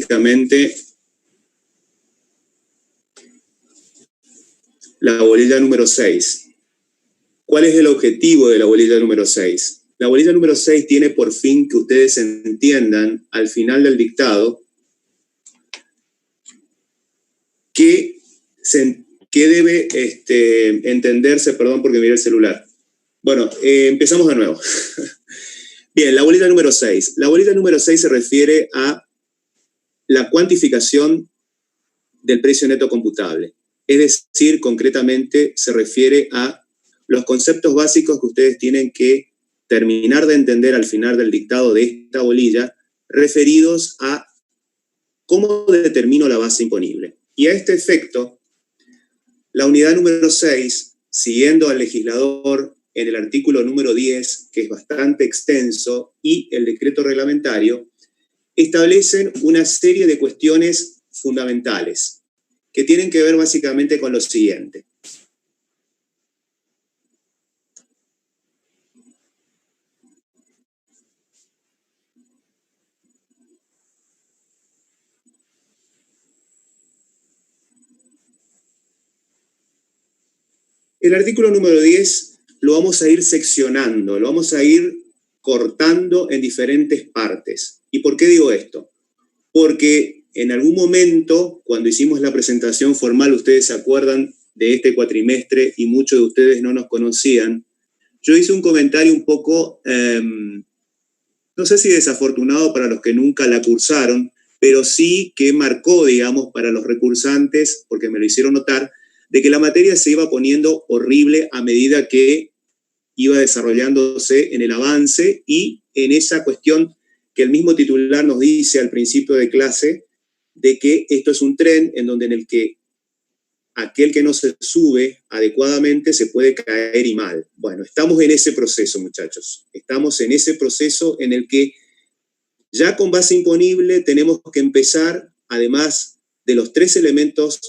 básicamente la bolilla número 6. ¿Cuál es el objetivo de la bolilla número 6? La bolilla número 6 tiene por fin que ustedes entiendan al final del dictado que debe entenderse, perdón porque miré el celular. Bueno, empezamos de nuevo. Bien, la bolilla número 6. La bolilla número 6 se refiere a la cuantificación del precio neto computable. Es decir, concretamente se refiere a los conceptos básicos que ustedes tienen que terminar de entender al final del dictado de esta bolilla, referidos a cómo determino la base imponible. Y a este efecto, la unidad número 6, siguiendo al legislador en el artículo número 10, que es bastante extenso, y el decreto reglamentario, establecen una serie de cuestiones fundamentales que tienen que ver básicamente con lo siguiente. El artículo número 10 lo vamos a ir seccionando, lo vamos a ir cortando en diferentes partes. ¿Y por qué digo esto? Porque en algún momento, cuando hicimos la presentación formal, ustedes se acuerdan de este cuatrimestre y muchos de ustedes no nos conocían, yo hice un comentario un poco, no sé si desafortunado para los que nunca la cursaron, pero sí que marcó, digamos, para los recursantes, porque me lo hicieron notar, de que la materia se iba poniendo horrible a medida que iba desarrollándose en el avance y en esa cuestión que el mismo titular nos dice al principio de clase, de que esto es un tren en el que aquel que no se sube adecuadamente se puede caer y mal. Bueno, estamos en ese proceso, muchachos. Estamos en ese proceso en el que ya con base imponible tenemos que empezar, además de los 3 elementos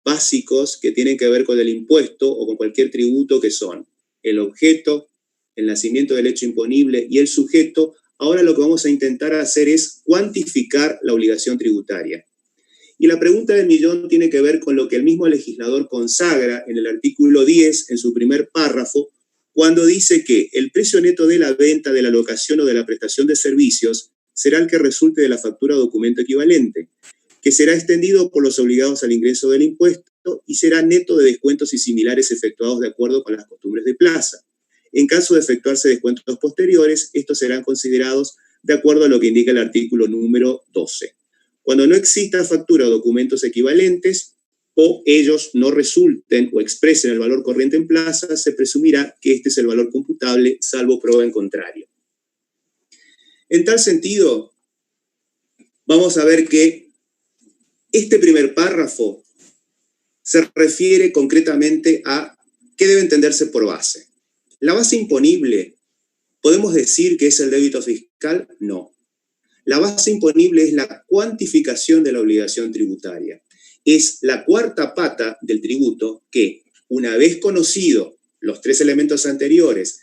básicos que tienen que ver con el impuesto o con cualquier tributo, que son el objeto, el nacimiento del hecho imponible y el sujeto. Ahora lo que vamos a intentar hacer es cuantificar la obligación tributaria. Y la pregunta del millón tiene que ver con lo que el mismo legislador consagra en el artículo 10, en su primer párrafo, cuando dice que el precio neto de la venta, de la locación o de la prestación de servicios será el que resulte de la factura o documento equivalente, que será extendido por los obligados al ingreso del impuesto y será neto de descuentos y similares efectuados de acuerdo con las costumbres de plaza. En caso de efectuarse descuentos posteriores, estos serán considerados de acuerdo a lo que indica el artículo número 12. Cuando no exista factura o documentos equivalentes, o ellos no resulten o expresen el valor corriente en plaza, se presumirá que este es el valor computable, salvo prueba en contrario. En tal sentido, vamos a ver que este primer párrafo se refiere concretamente a qué debe entenderse por base. ¿La base imponible podemos decir que es el débito fiscal? No. La base imponible es la cuantificación de la obligación tributaria. Es la cuarta pata del tributo que, una vez conocido los 3 elementos anteriores,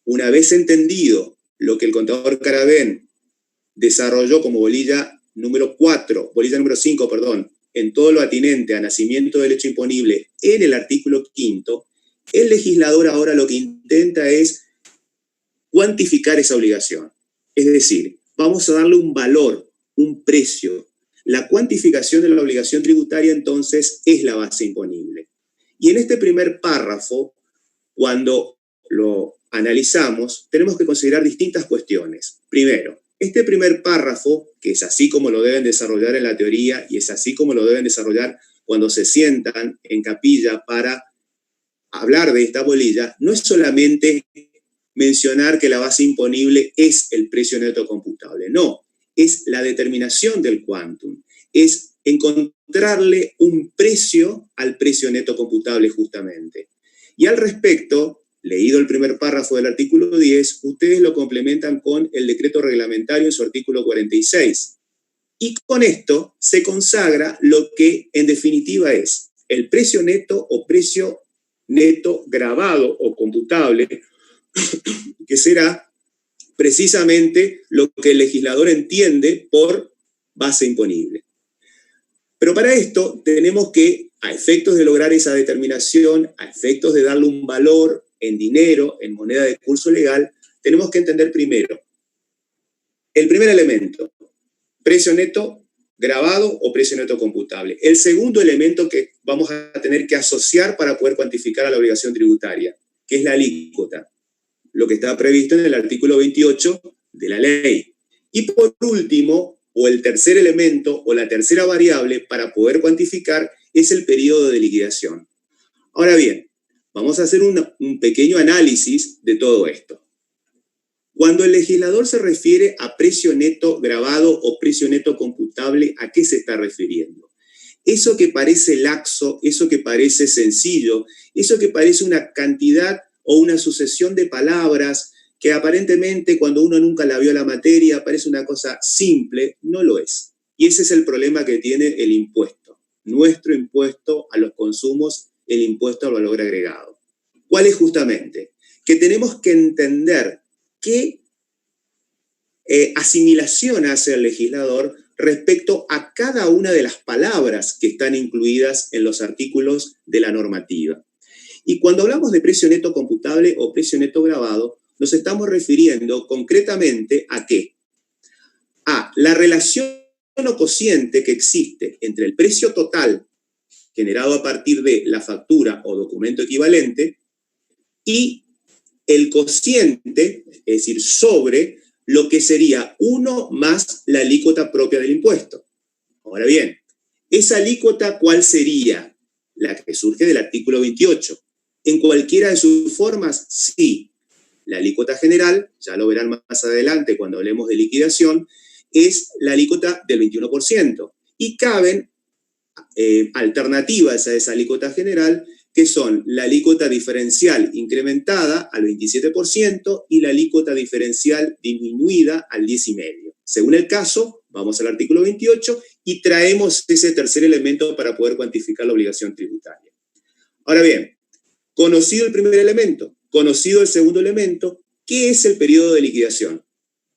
una vez entendido lo que el contador Caravén desarrolló como bolilla número 5, en todo lo atinente a nacimiento del hecho imponible en el artículo 5, el legislador ahora lo que intenta es cuantificar esa obligación. Es decir, vamos a darle un valor, un precio. La cuantificación de la obligación tributaria, entonces, es la base imponible. Y en este primer párrafo, cuando lo analizamos, tenemos que considerar distintas cuestiones. Primero, este primer párrafo, que es así como lo deben desarrollar en la teoría y es así como lo deben desarrollar cuando se sientan en capilla para hablar de esta bolilla, no es solamente mencionar que la base imponible es el precio neto computable. No, es la determinación del quantum, es encontrarle un precio al precio neto computable justamente. Y al respecto, leído el primer párrafo del artículo 10, ustedes lo complementan con el decreto reglamentario en su artículo 46. Y con esto se consagra lo que en definitiva es el precio neto o precio neto grabado o computable, que será precisamente lo que el legislador entiende por base imponible. Pero para esto tenemos que, a efectos de lograr esa determinación, a efectos de darle un valor en dinero, en moneda de curso legal, tenemos que entender primero el primer elemento, precio neto grabado o precio neto computable. El segundo elemento que vamos a tener que asociar para poder cuantificar a la obligación tributaria, que es la alícuota, lo que está previsto en el artículo 28 de la ley. Y por último, o el tercer elemento o la tercera variable para poder cuantificar es el periodo de liquidación. Ahora bien, vamos a hacer un pequeño análisis de todo esto. Cuando el legislador se refiere a precio neto grabado o precio neto computable, ¿a qué se está refiriendo? Eso que parece laxo, eso que parece sencillo, eso que parece una cantidad o una sucesión de palabras que aparentemente cuando uno nunca la vio la materia parece una cosa simple, no lo es. Y ese es el problema que tiene el impuesto, nuestro impuesto a los consumos, el impuesto al valor agregado. ¿Cuál es justamente? Que tenemos que entender qué asimilación hace el legislador respecto a cada una de las palabras que están incluidas en los artículos de la normativa. Y cuando hablamos de precio neto computable o precio neto grabado, nos estamos refiriendo concretamente a qué? A la relación o cociente que existe entre el precio total generado a partir de la factura o documento equivalente y el cociente, es decir, sobre lo que sería 1 más la alícuota propia del impuesto. Ahora bien, ¿esa alícuota cuál sería? La que surge del artículo 28. ¿En cualquiera de sus formas? Sí. La alícuota general, ya lo verán más adelante cuando hablemos de liquidación, es la alícuota del 21%. Y caben alternativas a esa alícuota general, que son la alícuota diferencial incrementada al 27% y la alícuota diferencial disminuida al 10,5%. Según el caso, vamos al artículo 28 y traemos ese tercer elemento para poder cuantificar la obligación tributaria. Ahora bien, conocido el primer elemento, conocido el segundo elemento, ¿qué es el periodo de liquidación?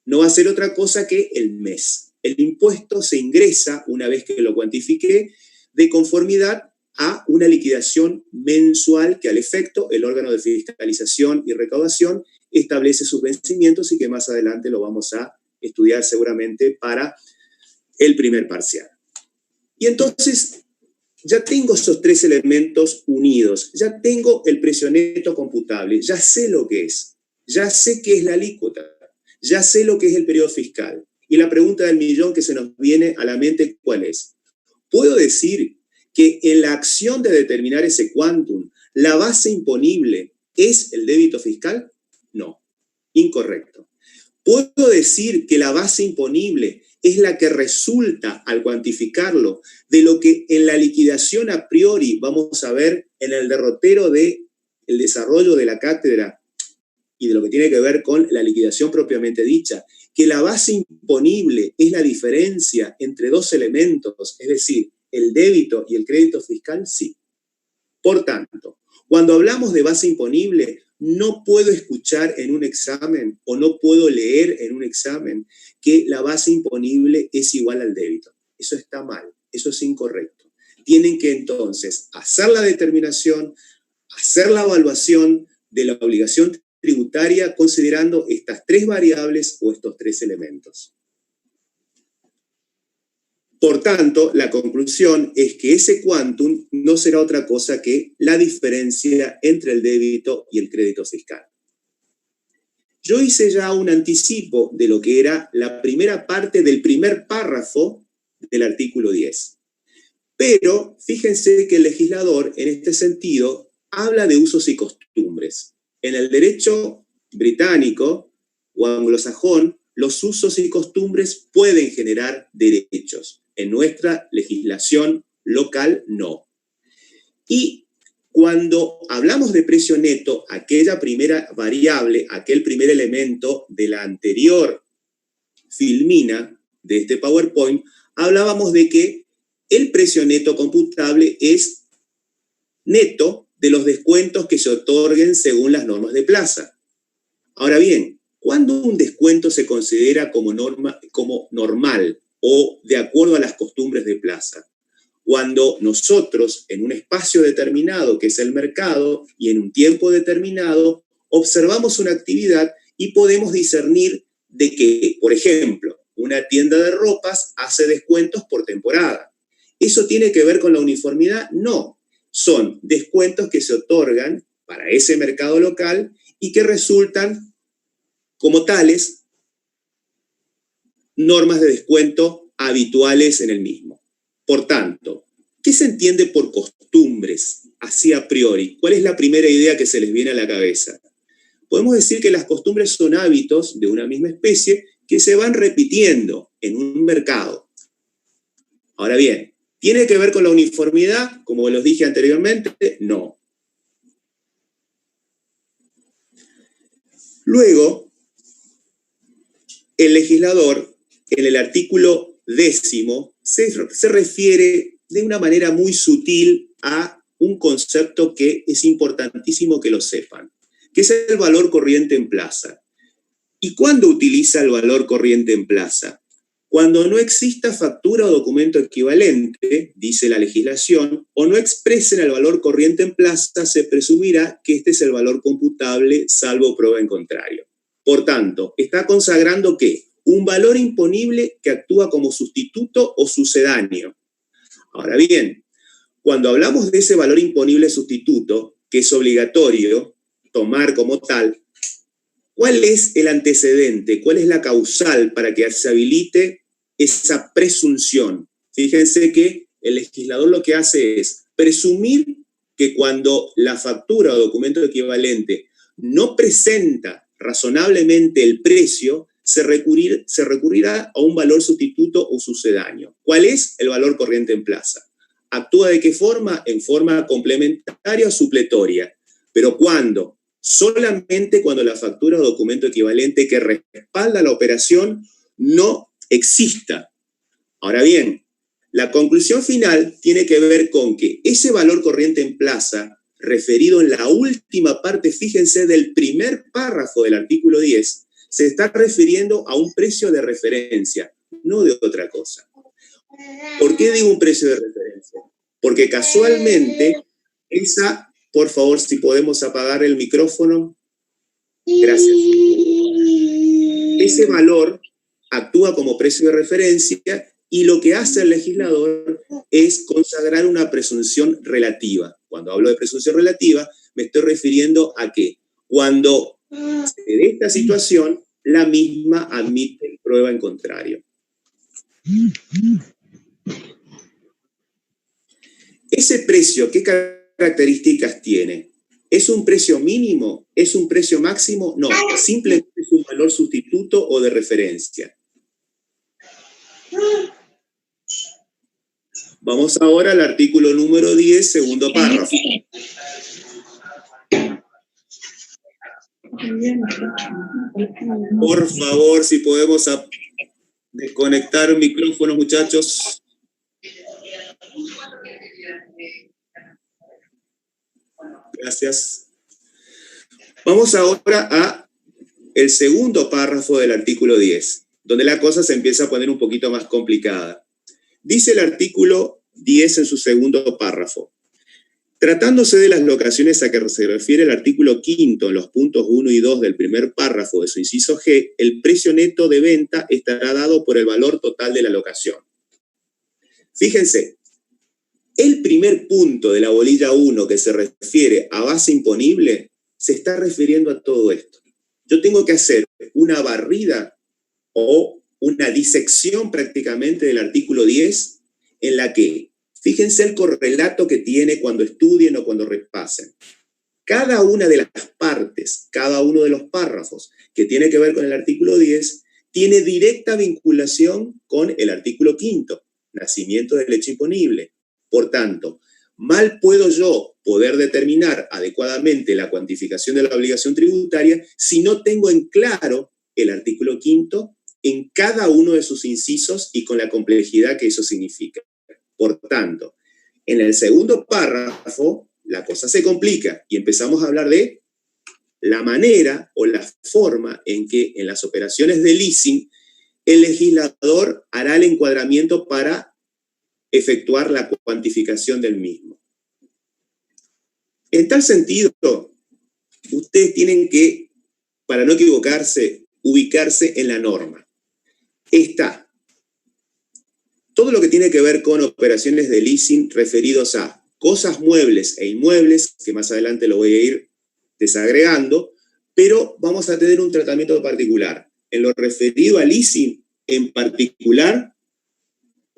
No va a ser otra cosa que el mes. El impuesto se ingresa, una vez que lo cuantifiqué, de conformidad a una liquidación mensual que al efecto el órgano de fiscalización y recaudación establece sus vencimientos y que más adelante lo vamos a estudiar seguramente para el primer parcial. Y entonces ya tengo esos tres elementos unidos, ya tengo el precio neto computable, ya sé lo que es, ya sé qué es la alícuota, ya sé lo que es el periodo fiscal. Y la pregunta del millón que se nos viene a la mente, ¿cuál es? ¿Puedo decir que en la acción de determinar ese quantum, la base imponible es el débito fiscal? No, incorrecto. ¿Puedo decir que la base imponible es la que resulta, al cuantificarlo, de lo que en la liquidación a priori vamos a ver en el derrotero del desarrollo de la cátedra y de lo que tiene que ver con la liquidación propiamente dicha, que la base imponible es la diferencia entre dos elementos, es decir, el débito y el crédito fiscal? Sí. Por tanto, cuando hablamos de base imponible, no puedo escuchar en un examen o no puedo leer en un examen que la base imponible es igual al débito. Eso está mal, eso es incorrecto. Tienen que entonces hacer la determinación, hacer la evaluación de la obligación tributaria considerando estas tres variables o estos tres elementos. Por tanto, la conclusión es que ese quantum no será otra cosa que la diferencia entre el débito y el crédito fiscal. Yo hice ya un anticipo de lo que era la primera parte del primer párrafo del artículo 10. Pero fíjense que el legislador, en este sentido, habla de usos y costumbres. En el derecho británico o anglosajón, los usos y costumbres pueden generar derechos. En nuestra legislación local, no. Y cuando hablamos de precio neto, aquella primera variable, aquel primer elemento de la anterior filmina de este PowerPoint, hablábamos de que el precio neto computable es neto de los descuentos que se otorguen según las normas de plaza. Ahora bien, ¿cuándo un descuento se considera como normal o de acuerdo a las costumbres de plaza? cuando nosotros en un espacio determinado, que es el mercado, y en un tiempo determinado, observamos una actividad y podemos discernir de que, por ejemplo, una tienda de ropas hace descuentos por temporada. ¿Eso tiene que ver con la uniformidad? No. Son descuentos que se otorgan para ese mercado local y que resultan como tales normas de descuento habituales en el mismo. Por tanto, ¿qué se entiende por costumbres, así a priori? ¿Cuál es la primera idea que se les viene a la cabeza? Podemos decir que las costumbres son hábitos de una misma especie que se van repitiendo en un mercado. Ahora bien, ¿tiene que ver con la uniformidad? Como los dije anteriormente, no. Luego, el legislador, en el artículo 10, se refiere de una manera muy sutil a un concepto que es importantísimo que lo sepan, que es el valor corriente en plaza. ¿Y cuándo utiliza el valor corriente en plaza? Cuando no exista factura o documento equivalente, dice la legislación, o no expresen el valor corriente en plaza, se presumirá que este es el valor computable, salvo prueba en contrario. Por tanto, está consagrando ¿qué? Un valor imponible que actúa como sustituto o sucedáneo. Ahora bien, cuando hablamos de ese valor imponible sustituto, que es obligatorio tomar como tal, ¿cuál es el antecedente? ¿Cuál es la causal para que se habilite esa presunción? Fíjense que el legislador lo que hace es presumir que cuando la factura o documento equivalente no presenta razonablemente el precio, se recurrirá a un valor sustituto o sucedáneo. ¿Cuál es el valor corriente en plaza? ¿Actúa de qué forma? En forma complementaria o supletoria. Pero ¿cuándo? Solamente cuando la factura o documento equivalente que respalda la operación no exista. Ahora bien, la conclusión final tiene que ver con que ese valor corriente en plaza, referido en la última parte, fíjense, del primer párrafo del artículo 10, se está refiriendo a un precio de referencia, no de otra cosa. ¿Por qué digo un precio de referencia? Porque casualmente esa... Por favor, si podemos apagar el micrófono. Gracias. Ese valor actúa como precio de referencia y lo que hace el legislador es consagrar una presunción relativa. Cuando hablo de presunción relativa, me estoy refiriendo a que cuando se dé esta situación, la misma admite prueba en contrario. Ese precio, ¿qué características tiene? ¿Es un precio mínimo? ¿Es un precio máximo? No, simplemente es un valor sustituto o de referencia. Vamos ahora al artículo número 10, segundo párrafo. Por favor, si podemos desconectar micrófonos, muchachos. Gracias. Vamos ahora a el segundo párrafo del artículo 10, donde la cosa se empieza a poner un poquito más complicada. Dice el artículo 10 en su segundo párrafo: tratándose de las locaciones a que se refiere el artículo 5 en los puntos 1 y 2 del primer párrafo de su inciso G, el precio neto de venta estará dado por el valor total de la locación. Fíjense, el primer punto de la bolilla 1 que se refiere a base imponible se está refiriendo a todo esto. Yo tengo que hacer una barrida o una disección prácticamente del artículo 10 en la que, fíjense el correlato que tiene cuando estudien o cuando repasen. Cada una de las partes, cada uno de los párrafos que tiene que ver con el artículo 10 tiene directa vinculación con el artículo 5, nacimiento del hecho imponible. Por tanto, mal puedo yo poder determinar adecuadamente la cuantificación de la obligación tributaria si no tengo en claro el artículo 5 en cada uno de sus incisos y con la complejidad que eso significa. Por tanto, en el segundo párrafo, la cosa se complica y empezamos a hablar de la manera o la forma en que en las operaciones de leasing el legislador hará el encuadramiento para efectuar la cuantificación del mismo. En tal sentido, ustedes tienen que, para no equivocarse, ubicarse en la norma. Está todo lo que tiene que ver con operaciones de leasing referidos a cosas muebles e inmuebles, que más adelante lo voy a ir desagregando, pero vamos a tener un tratamiento particular. En lo referido a leasing, en particular,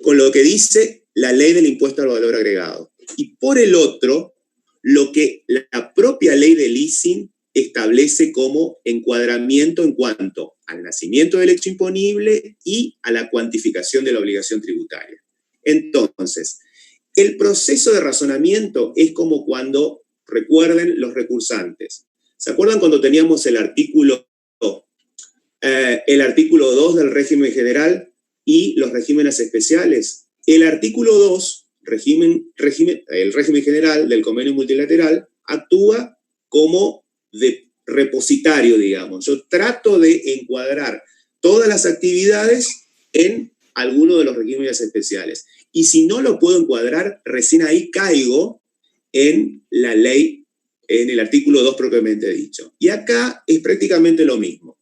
con lo que dice la ley del impuesto al valor agregado. Y por el otro, lo que la propia ley de leasing establece como encuadramiento en cuanto al nacimiento del hecho imponible y a la cuantificación de la obligación tributaria. Entonces, el proceso de razonamiento es como cuando, recuerden los recursantes. ¿Se acuerdan cuando teníamos el artículo 2 del régimen general y los regímenes especiales? El artículo 2, el régimen general del convenio multilateral, actúa como de repositorio, digamos. Yo trato de encuadrar todas las actividades en alguno de los regímenes especiales. Y si no lo puedo encuadrar, recién ahí caigo en la ley, en el artículo 2 propiamente dicho. Y acá es prácticamente lo mismo.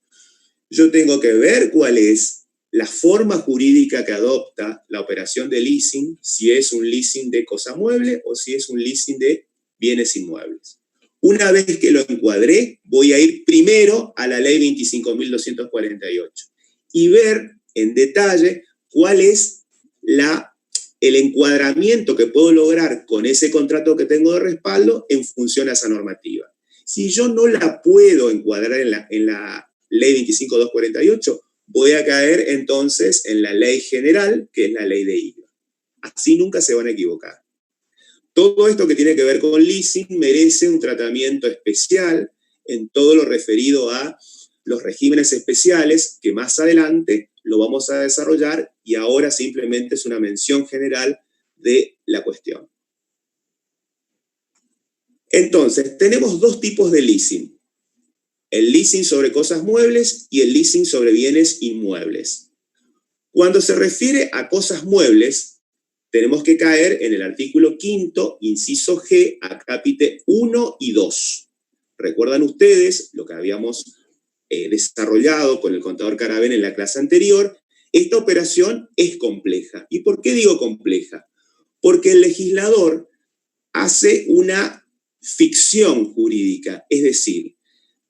Yo tengo que ver cuál es la forma jurídica que adopta la operación de leasing, si es un leasing de cosa mueble o si es un leasing de bienes inmuebles. Una vez que lo encuadré, voy a ir primero a la ley 25.248 y ver en detalle cuál es el encuadramiento que puedo lograr con ese contrato que tengo de respaldo en función a esa normativa. Si yo no la puedo encuadrar en la ley 25.248, voy a caer entonces en la ley general, que es la ley de IVA. Así nunca se van a equivocar. Todo esto que tiene que ver con leasing merece un tratamiento especial en todo lo referido a los regímenes especiales, que más adelante lo vamos a desarrollar y ahora simplemente es una mención general de la cuestión. Entonces, tenemos dos tipos de leasing. El leasing sobre cosas muebles y el leasing sobre bienes inmuebles. Cuando se refiere a cosas muebles, tenemos que caer en el artículo 5, inciso G, acápite 1 y 2. ¿Recuerdan ustedes lo que habíamos desarrollado con el contador Caravén en la clase anterior? Esta operación es compleja. ¿Y por qué digo compleja? Porque el legislador hace una ficción jurídica, es decir,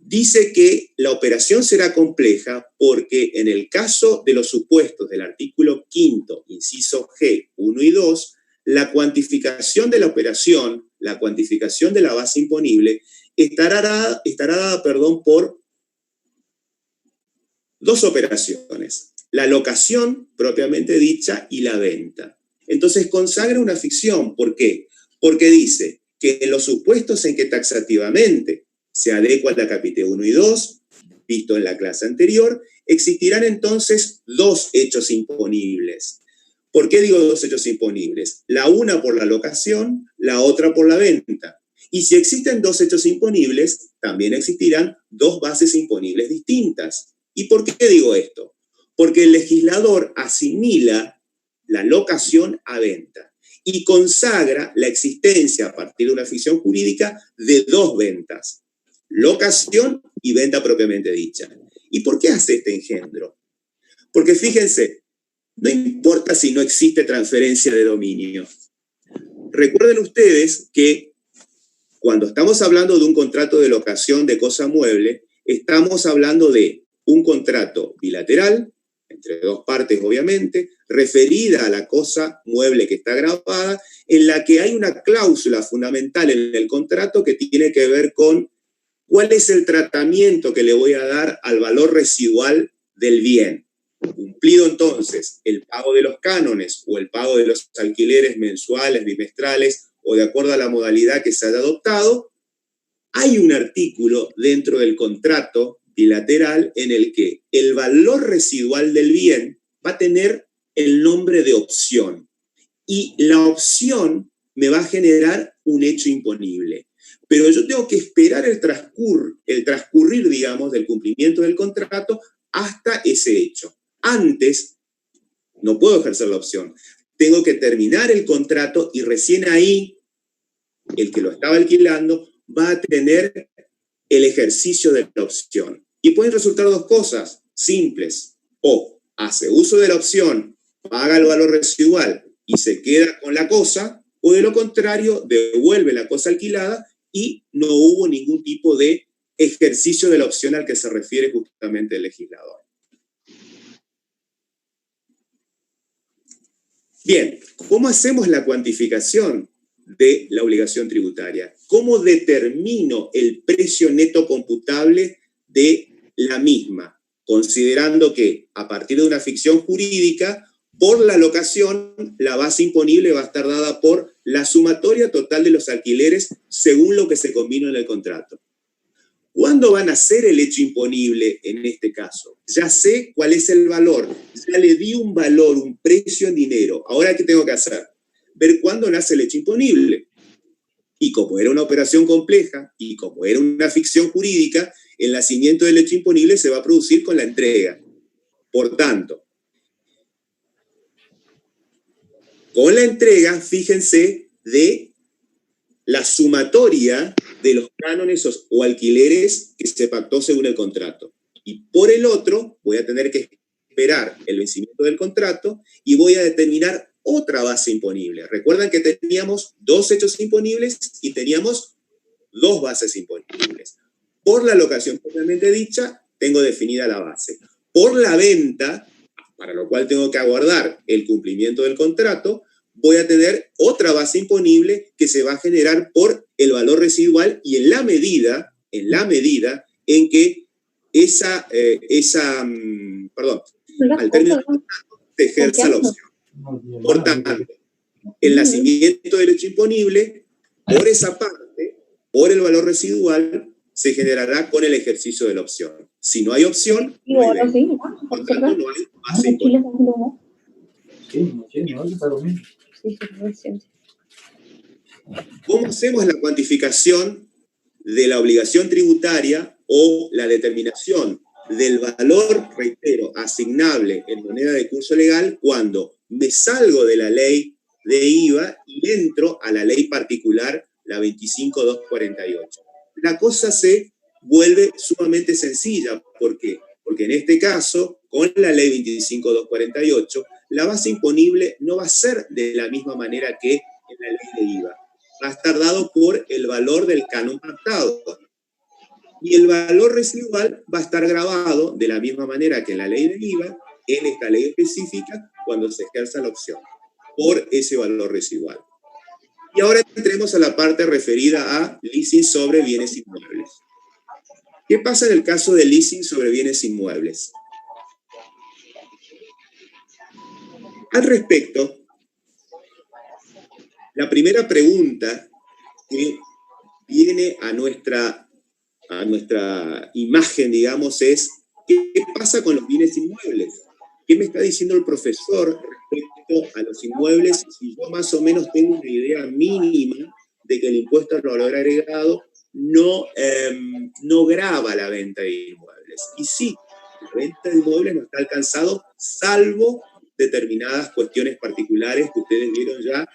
dice que la operación será compleja porque en el caso de los supuestos del artículo 5, inciso G, 1 y 2, la cuantificación de la operación, la cuantificación de la base imponible, estará dada por dos operaciones: la locación propiamente dicha y la venta. Entonces consagra una ficción. ¿Por qué? Porque dice que en los supuestos en que taxativamente se adecua al acápite 1 y 2, visto en la clase anterior, existirán entonces dos hechos imponibles. ¿Por qué digo dos hechos imponibles? La una por la locación, la otra por la venta. Y si existen dos hechos imponibles, también existirán dos bases imponibles distintas. ¿Y por qué digo esto? Porque el legislador asimila la locación a venta y consagra la existencia a partir de una ficción jurídica de dos ventas: locación y venta propiamente dicha. ¿Y por qué hace este engendro? Porque fíjense, no importa si no existe transferencia de dominio. Recuerden ustedes que cuando estamos hablando de un contrato de locación de cosa mueble, estamos hablando de un contrato bilateral, entre dos partes obviamente, referida a la cosa mueble que está grabada, en la que hay una cláusula fundamental en el contrato que tiene que ver con cuál es el tratamiento que le voy a dar al valor residual del bien. Cumplido entonces el pago de los cánones o el pago de los alquileres mensuales, bimestrales o de acuerdo a la modalidad que se haya adoptado, hay un artículo dentro del contrato bilateral en el que el valor residual del bien va a tener el nombre de opción. Y la opción me va a generar un hecho imponible. Pero yo tengo que esperar el transcurrir, digamos, del cumplimiento del contrato hasta ese hecho. Antes, no puedo ejercer la opción. tengo que terminar el contrato y recién ahí el que lo estaba alquilando va a tener el ejercicio de la opción. Y pueden resultar dos cosas simples. O hace uso de la opción, paga el valor residual y se queda con la cosa, o de lo contrario, devuelve la cosa alquilada y no hubo ningún tipo de ejercicio de la opción al que se refiere justamente el legislador. Bien, ¿cómo hacemos la cuantificación de la obligación tributaria? ¿Cómo determino el precio neto computable de la misma? Considerando que a partir de una ficción jurídica, por la locación, la base imponible va a estar dada por la sumatoria total de los alquileres según lo que se combinó en el contrato. ¿Cuándo van a ser el hecho imponible en este caso? Ya sé cuál es el valor, ya le di un valor, un precio en dinero. Ahora, ¿qué tengo que hacer? Ver cuándo nace el hecho imponible. Y como era una operación compleja y como era una ficción jurídica, el nacimiento del hecho imponible se va a producir con la entrega. Por tanto, con la entrega, fíjense, de la sumatoria de los cánones o alquileres que se pactó según el contrato. Y por el otro, voy a tener que esperar el vencimiento del contrato y voy a determinar otra base imponible. Recuerdan que teníamos dos hechos imponibles y teníamos dos bases imponibles. Por la locación propiamente dicha, tengo definida la base. Por la venta, para lo cual tengo que aguardar el cumplimiento del contrato, voy a tener otra base imponible que se va a generar por el valor residual y en la medida en que al término del contrato se ejerza la opción. Por tanto, el nacimiento del hecho imponible, por esa parte, por el valor residual, se generará con el ejercicio de la opción. Si no hay opción, no hay venta. Por tanto, no hay base imponible. ¿Cómo hacemos la cuantificación de la obligación tributaria o la determinación del valor, reitero, asignable en moneda de curso legal cuando me salgo de la ley de IVA y entro a la ley particular, la 25.248? La cosa se vuelve sumamente sencilla. ¿Por qué? Porque en este caso, con la ley 25.248, la base imponible no va a ser de la misma manera que en la ley de IVA. Va a estar dado por el valor del canon pactado. Y el valor residual va a estar grabado de la misma manera que en la ley de IVA, en esta ley específica, cuando se ejerza la opción, por ese valor residual. Y ahora entremos a la parte referida a leasing sobre bienes inmuebles. ¿Qué pasa en el caso de leasing sobre bienes inmuebles? Al respecto, la primera pregunta que viene a nuestra imagen, digamos, es ¿qué pasa con los bienes inmuebles? ¿Qué me está diciendo el profesor respecto a los inmuebles si yo más o menos tengo una idea mínima de que el impuesto al valor agregado no grava la venta de inmuebles? Y sí, la venta de inmuebles no está alcanzado, salvo determinadas cuestiones particulares que ustedes vieron ya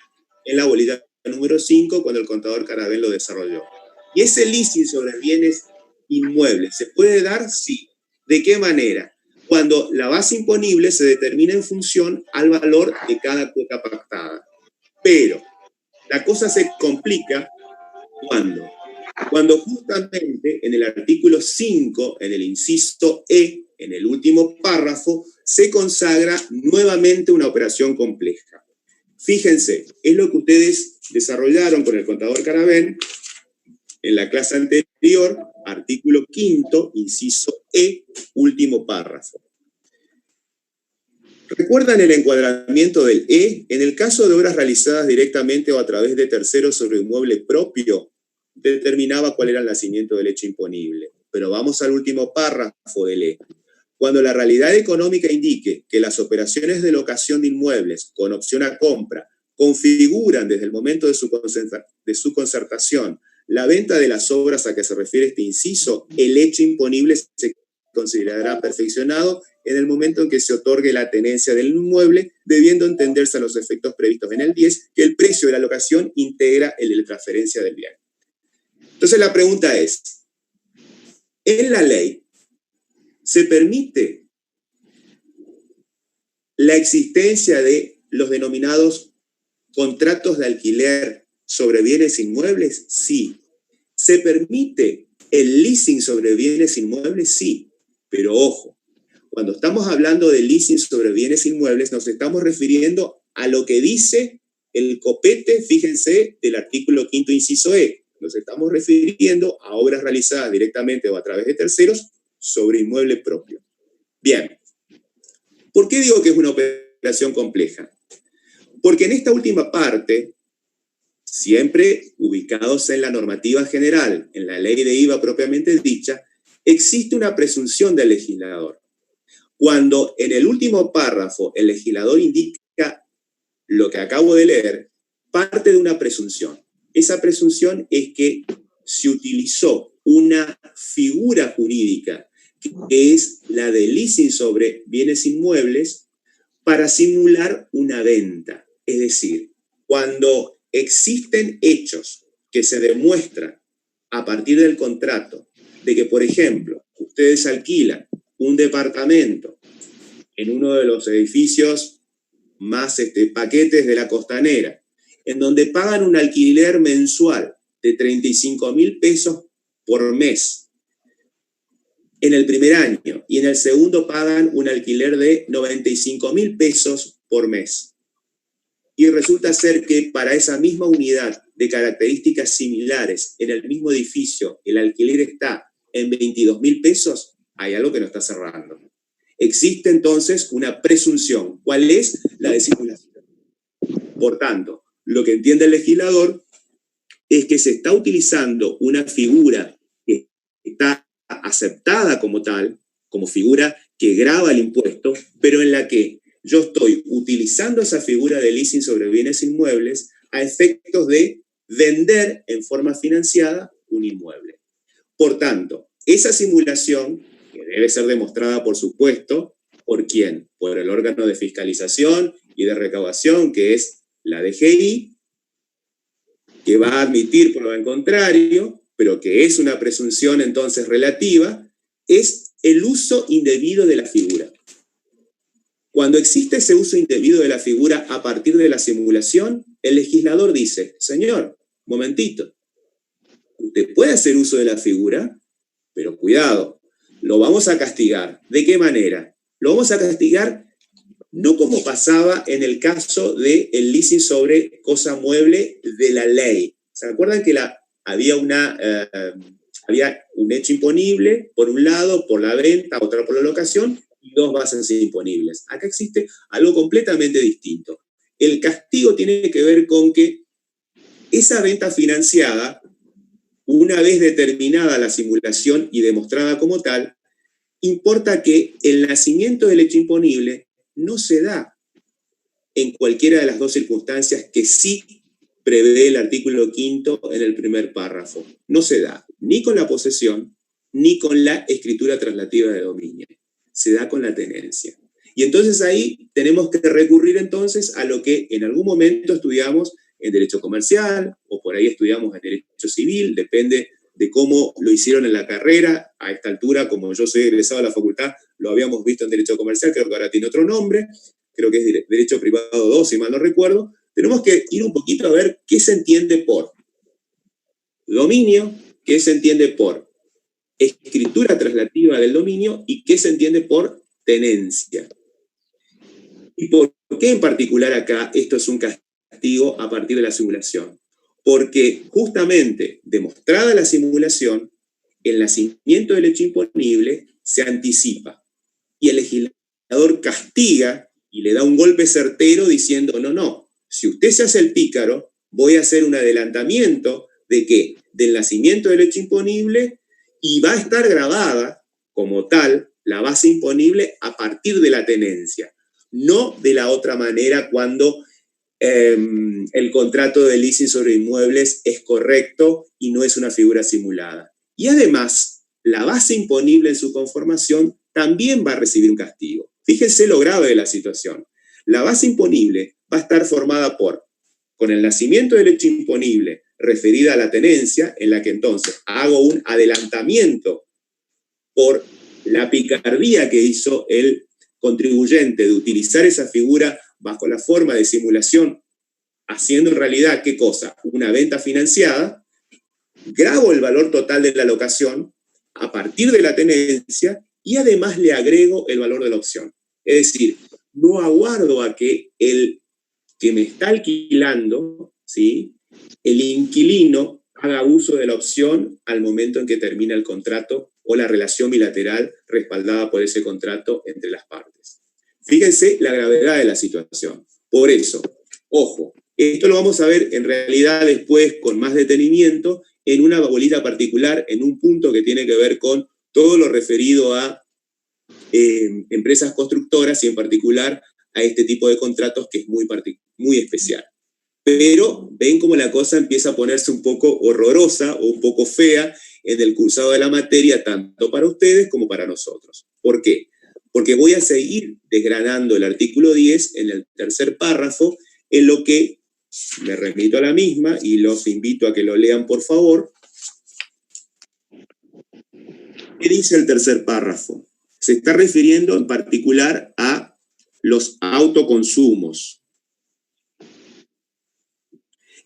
en la bolita número 5 cuando el contador Carabén lo desarrolló. ¿Y ese leasing sobre bienes inmuebles se puede dar? Sí. ¿De qué manera? Cuando la base imponible se determina en función al valor de cada cuota pactada. Pero la cosa se complica cuando justamente en el artículo 5, en el inciso E, en el último párrafo, se consagra nuevamente una operación compleja. Fíjense, es lo que ustedes desarrollaron con el contador Carabén en la clase anterior, artículo 5, inciso E, último párrafo. ¿Recuerdan el encuadramiento del E? En el caso de obras realizadas directamente o a través de terceros sobre inmueble propio, determinaba cuál era el nacimiento del hecho imponible. Pero vamos al último párrafo del E. Cuando la realidad económica indique que las operaciones de locación de inmuebles con opción a compra configuran desde el momento de su concertación la venta de las obras a que se refiere este inciso, el hecho imponible se considerará perfeccionado en el momento en que se otorgue la tenencia del inmueble, debiendo entenderse a los efectos previstos en el 10 que el precio de la locación integra el de la transferencia del bien. Entonces la pregunta es, ¿en la ley se permite la existencia de los denominados contratos de alquiler sobre bienes inmuebles? Sí. ¿Se permite el leasing sobre bienes inmuebles? Sí. Pero ojo, cuando estamos hablando de leasing sobre bienes inmuebles, nos estamos refiriendo a lo que dice el copete, fíjense, del artículo 5º, inciso E. Nos estamos refiriendo a obras realizadas directamente o a través de terceros sobre inmueble propio. Bien. ¿Por qué digo que es una operación compleja? Porque en esta última parte, siempre ubicados en la normativa general, en la ley de IVA propiamente dicha, existe una presunción del legislador. Cuando en el último párrafo el legislador indica lo que acabo de leer, parte de una presunción. Esa presunción es que se utilizó una figura jurídica que es la de leasing sobre bienes inmuebles para simular una venta. Es decir, cuando existen hechos que se demuestran a partir del contrato de que, por ejemplo, ustedes alquilan un departamento en uno de los edificios más paquetes de la Costanera, en donde pagan un alquiler mensual de 35.000 pesos por mes en el primer año, y en el segundo pagan un alquiler de 95.000 pesos por mes. Y resulta ser que para esa misma unidad de características similares en el mismo edificio, el alquiler está en 22.000 pesos, hay algo que no está cerrando. Existe entonces una presunción. ¿Cuál es? La de simulación. Por tanto, lo que entiende el legislador es que se está utilizando una figura que está aceptada como tal, como figura que grava el impuesto, pero en la que yo estoy utilizando esa figura de leasing sobre bienes inmuebles a efectos de vender en forma financiada un inmueble. Por tanto, esa simulación, que debe ser demostrada, por supuesto, ¿por quién? Por el órgano de fiscalización y de recaudación, que es la DGI, que va a admitir prueba en contrario, pero que es una presunción entonces relativa, es el uso indebido de la figura. Cuando existe ese uso indebido de la figura a partir de la simulación, el legislador dice, señor, momentito, usted puede hacer uso de la figura, pero cuidado, lo vamos a castigar. ¿De qué manera? Lo vamos a castigar no como pasaba en el caso del leasing sobre cosa mueble de la ley. ¿Se acuerdan que había un hecho imponible, por un lado, por la venta, otra por la locación, y dos bases imponibles? Acá existe algo completamente distinto. El castigo tiene que ver con que esa venta financiada, una vez determinada la simulación y demostrada como tal, importa que el nacimiento del hecho imponible no se da en cualquiera de las dos circunstancias que sí prevé el artículo 5º en el primer párrafo. No se da ni con la posesión ni con la escritura traslativa de dominio. Se da con la tenencia. Y entonces ahí tenemos que recurrir entonces a lo que en algún momento estudiamos en derecho comercial, o por ahí estudiamos en derecho civil, depende de cómo lo hicieron en la carrera. A esta altura, como yo soy egresado a la facultad, lo habíamos visto en derecho comercial, creo que ahora tiene otro nombre, creo que es derecho privado 2, si mal no recuerdo. Tenemos que ir un poquito a ver qué se entiende por dominio, qué se entiende por escritura traslativa del dominio y qué se entiende por tenencia. ¿Y por qué en particular acá esto es un castigo a partir de la simulación? Porque justamente demostrada la simulación, el nacimiento del hecho imponible se anticipa y el legislador castiga y le da un golpe certero diciendo, no, si usted se hace el pícaro, voy a hacer un adelantamiento de que del nacimiento del hecho imponible, y va a estar grabada como tal la base imponible a partir de la tenencia, no de la otra manera cuando el contrato de leasing sobre inmuebles es correcto y no es una figura simulada. Y además, la base imponible en su conformación también va a recibir un castigo. Fíjense lo grave de la situación. La base imponible va a estar formada con el nacimiento del hecho imponible referida a la tenencia, en la que entonces hago un adelantamiento por la picardía que hizo el contribuyente de utilizar esa figura bajo la forma de simulación, haciendo en realidad, ¿qué cosa? Una venta financiada, grabo el valor total de la locación a partir de la tenencia y además le agrego el valor de la opción. Es decir, no aguardo a que el que me está alquilando, ¿sí?, el inquilino haga uso de la opción al momento en que termina el contrato o la relación bilateral respaldada por ese contrato entre las partes. Fíjense la gravedad de la situación. Por eso, ojo, esto lo vamos a ver en realidad después con más detenimiento en una bolita particular, en un punto que tiene que ver con todo lo referido a empresas constructoras y en particular a este tipo de contratos que es muy especial. Pero ven cómo la cosa empieza a ponerse un poco horrorosa o un poco fea en el cursado de la materia, tanto para ustedes como para nosotros. ¿Por qué? Porque voy a seguir desgranando el artículo 10 en el tercer párrafo, en lo que me remito a la misma y los invito a que lo lean, por favor. ¿Qué dice el tercer párrafo? Se está refiriendo en particular a los autoconsumos.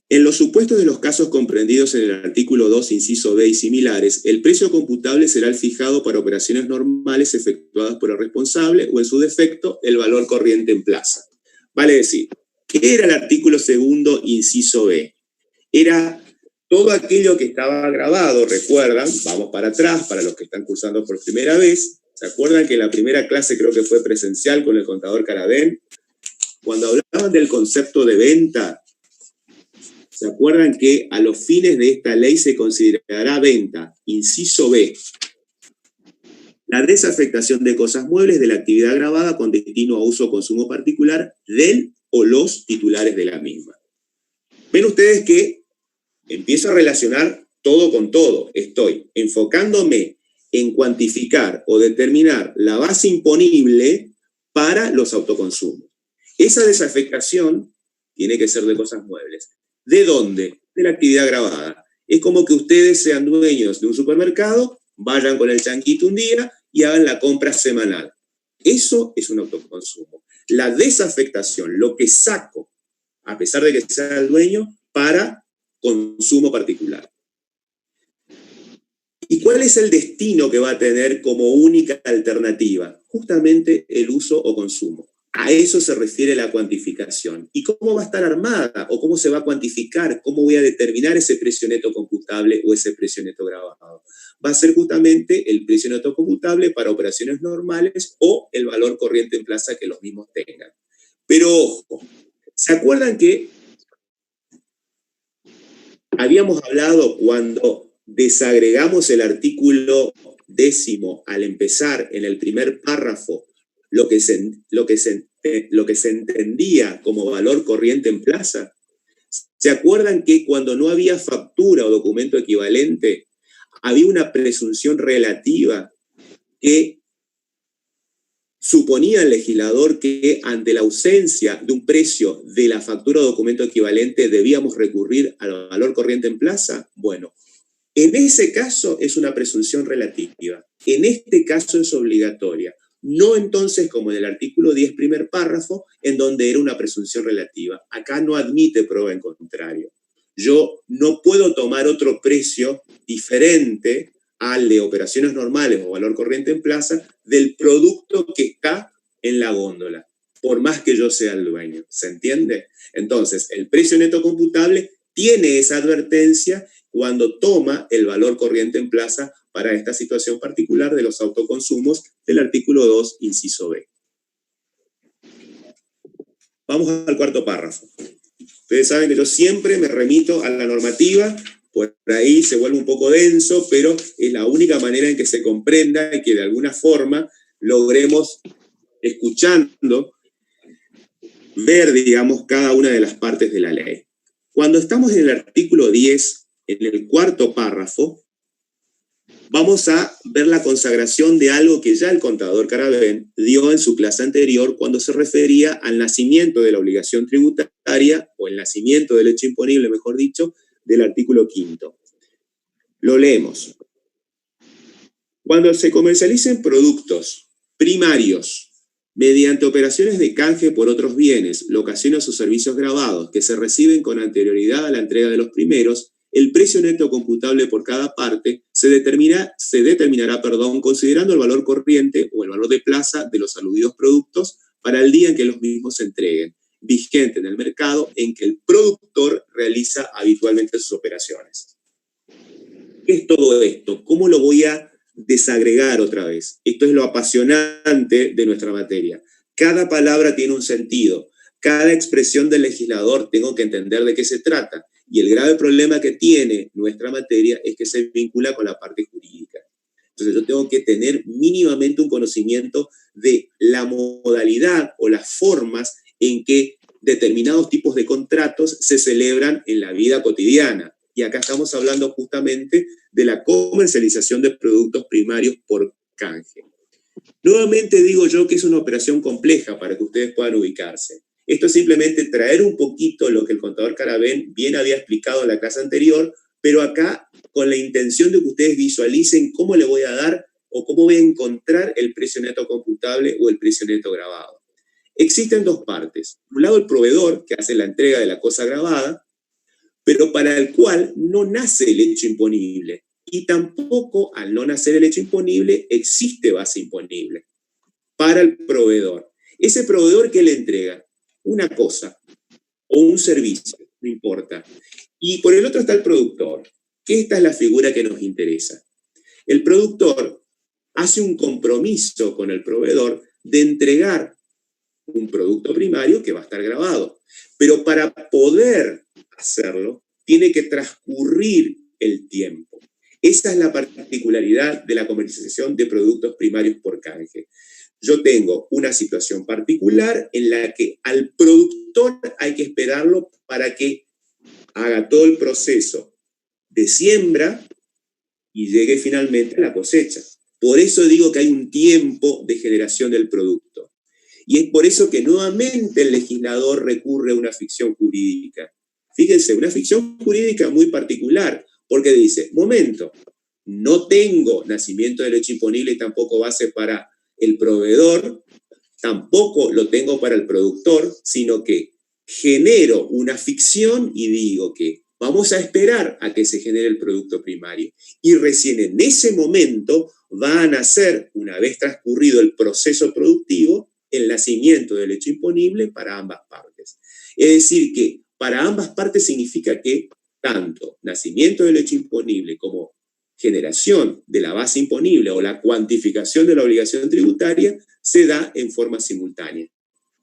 En los supuestos de los casos comprendidos en el artículo 2, inciso B y similares, el precio computable será el fijado para operaciones normales efectuadas por el responsable o, en su defecto, el valor corriente en plaza. Vale decir, ¿qué era el artículo segundo, inciso B? Era todo aquello que estaba grabado, recuerdan, vamos para atrás, para los que están cursando por primera vez, ¿se acuerdan que en la primera clase creo que fue presencial con el contador Caradén? Cuando hablaban del concepto de venta, ¿se acuerdan que a los fines de esta ley se considerará venta, inciso B, la desafectación de cosas muebles de la actividad grabada con destino a uso o consumo particular del o los titulares de la misma? Ven ustedes que empiezo a relacionar todo con todo. Estoy enfocándome en cuantificar o determinar la base imponible para los autoconsumos. Esa desafectación tiene que ser de cosas muebles. ¿De dónde? De la actividad grabada. Es como que ustedes sean dueños de un supermercado, vayan con el changuito un día y hagan la compra semanal. Eso es un autoconsumo. La desafectación, lo que saco, a pesar de que sea el dueño, para consumo particular. ¿Y cuál es el destino que va a tener como única alternativa? Justamente el uso o consumo. A eso se refiere la cuantificación. ¿Y cómo va a estar armada? ¿O cómo se va a cuantificar? ¿Cómo voy a determinar ese precio neto computable o ese precio neto grabado? Va a ser justamente el precio neto computable para operaciones normales o el valor corriente en plaza que los mismos tengan. Pero ojo, ¿se acuerdan que habíamos hablado cuando desagregamos el artículo 10 al empezar en el primer párrafo lo que se entendía como valor corriente en plaza? ¿Se acuerdan que cuando no había factura o documento equivalente, había una presunción relativa que suponía el legislador que ante la ausencia de un precio de la factura o documento equivalente debíamos recurrir al valor corriente en plaza? Bueno, en ese caso es una presunción relativa, en este caso es obligatoria. No entonces como en el artículo 10, primer párrafo, en donde era una presunción relativa. Acá no admite prueba en contrario. Yo no puedo tomar otro precio diferente al de operaciones normales o valor corriente en plaza del producto que está en la góndola, por más que yo sea el dueño. ¿Se entiende? Entonces, el precio neto computable tiene esa advertencia cuando toma el valor corriente en plaza para esta situación particular de los autoconsumos del artículo 2, inciso B. Vamos al cuarto párrafo. Ustedes saben que yo siempre me remito a la normativa, por ahí se vuelve un poco denso, pero es la única manera en que se comprenda y que de alguna forma logremos, escuchando, ver, digamos, cada una de las partes de la ley. Cuando estamos en el artículo 10, en el cuarto párrafo, vamos a ver la consagración de algo que ya el contador Caravén dio en su clase anterior cuando se refería al nacimiento de la obligación tributaria, o el nacimiento del hecho imponible, mejor dicho, del artículo 5º. Lo leemos. Cuando se comercialicen productos primarios mediante operaciones de canje por otros bienes, locaciones o servicios grabados que se reciben con anterioridad a la entrega de los primeros, el precio neto computable por cada parte se determinará, considerando el valor corriente o el valor de plaza de los aludidos productos para el día en que los mismos se entreguen, vigente en el mercado en que el productor realiza habitualmente sus operaciones. ¿Qué es todo esto? ¿Cómo lo voy a desagregar otra vez? Esto es lo apasionante de nuestra materia. Cada palabra tiene un sentido. Cada expresión del legislador tengo que entender de qué se trata. Y el grave problema que tiene nuestra materia es que se vincula con la parte jurídica. Entonces yo tengo que tener mínimamente un conocimiento de la modalidad o las formas en que determinados tipos de contratos se celebran en la vida cotidiana. Y acá estamos hablando justamente de la comercialización de productos primarios por canje. Nuevamente digo yo que es una operación compleja para que ustedes puedan ubicarse. Esto es simplemente traer un poquito lo que el contador Caravén bien había explicado en la clase anterior, pero acá con la intención de que ustedes visualicen cómo le voy a dar o cómo voy a encontrar el precio neto computable o el precio neto grabado. Existen dos partes. Por un lado, el proveedor, que hace la entrega de la cosa grabada, pero para el cual no nace el hecho imponible. Y tampoco, al no nacer el hecho imponible, existe base imponible para el proveedor. Ese proveedor que le entrega una cosa o un servicio, no importa. Y por el otro está el productor, que esta es la figura que nos interesa. El productor hace un compromiso con el proveedor de entregar un producto primario que va a estar grabado. Pero para poder hacerlo, tiene que transcurrir el tiempo. Esa es la particularidad de la comercialización de productos primarios por canje. Yo tengo una situación particular en la que al productor hay que esperarlo para que haga todo el proceso de siembra y llegue finalmente a la cosecha. Por eso digo que hay un tiempo de generación del producto. Y es por eso que nuevamente el legislador recurre a una ficción jurídica. Fíjense, una ficción jurídica muy particular, porque dice, momento, no tengo nacimiento del hecho imponible y tampoco base para el proveedor, tampoco lo tengo para el productor, sino que genero una ficción y digo que vamos a esperar a que se genere el producto primario. Y recién en ese momento va a nacer, una vez transcurrido el proceso productivo, el nacimiento del hecho imponible para ambas partes. Es decir, que para ambas partes significa que tanto nacimiento del hecho imponible como generación de la base imponible o la cuantificación de la obligación tributaria se da en forma simultánea.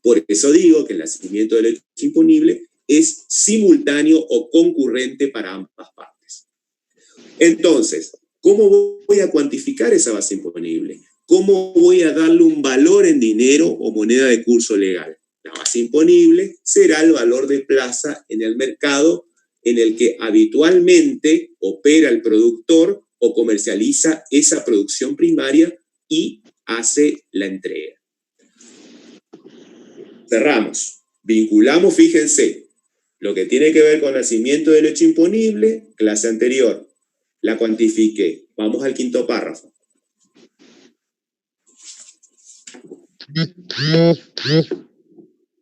Por eso digo que el nacimiento del hecho imponible es simultáneo o concurrente para ambas partes. Entonces, ¿cómo voy a cuantificar esa base imponible? ¿Cómo voy a darle un valor en dinero o moneda de curso legal? La base imponible será el valor de plaza en el mercado en el que habitualmente opera el productor o comercializa esa producción primaria y hace la entrega. Cerramos. Vinculamos, fíjense, lo que tiene que ver con nacimiento del hecho imponible, clase anterior. La cuantifiqué. Vamos al quinto párrafo.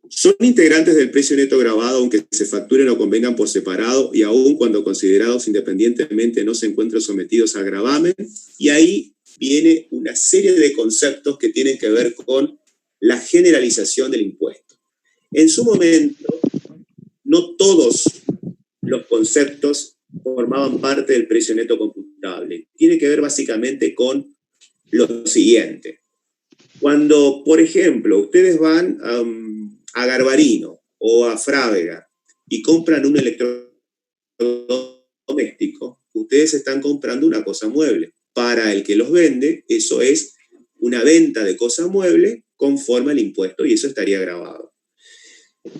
Son integrantes del precio neto grabado aunque se facturen o convengan por separado y aun cuando considerados independientemente no se encuentren sometidos al gravamen. Y ahí viene una serie de conceptos que tienen que ver con la generalización del impuesto. En su momento, no todos los conceptos formaban parte del precio neto computable. Tiene que ver básicamente con lo siguiente. Cuando, por ejemplo, ustedes van a Garbarino o a Frávega y compran un electrodoméstico, ustedes están comprando una cosa mueble. Para el que los vende, eso es una venta de cosa mueble conforme al impuesto y eso estaría grabado.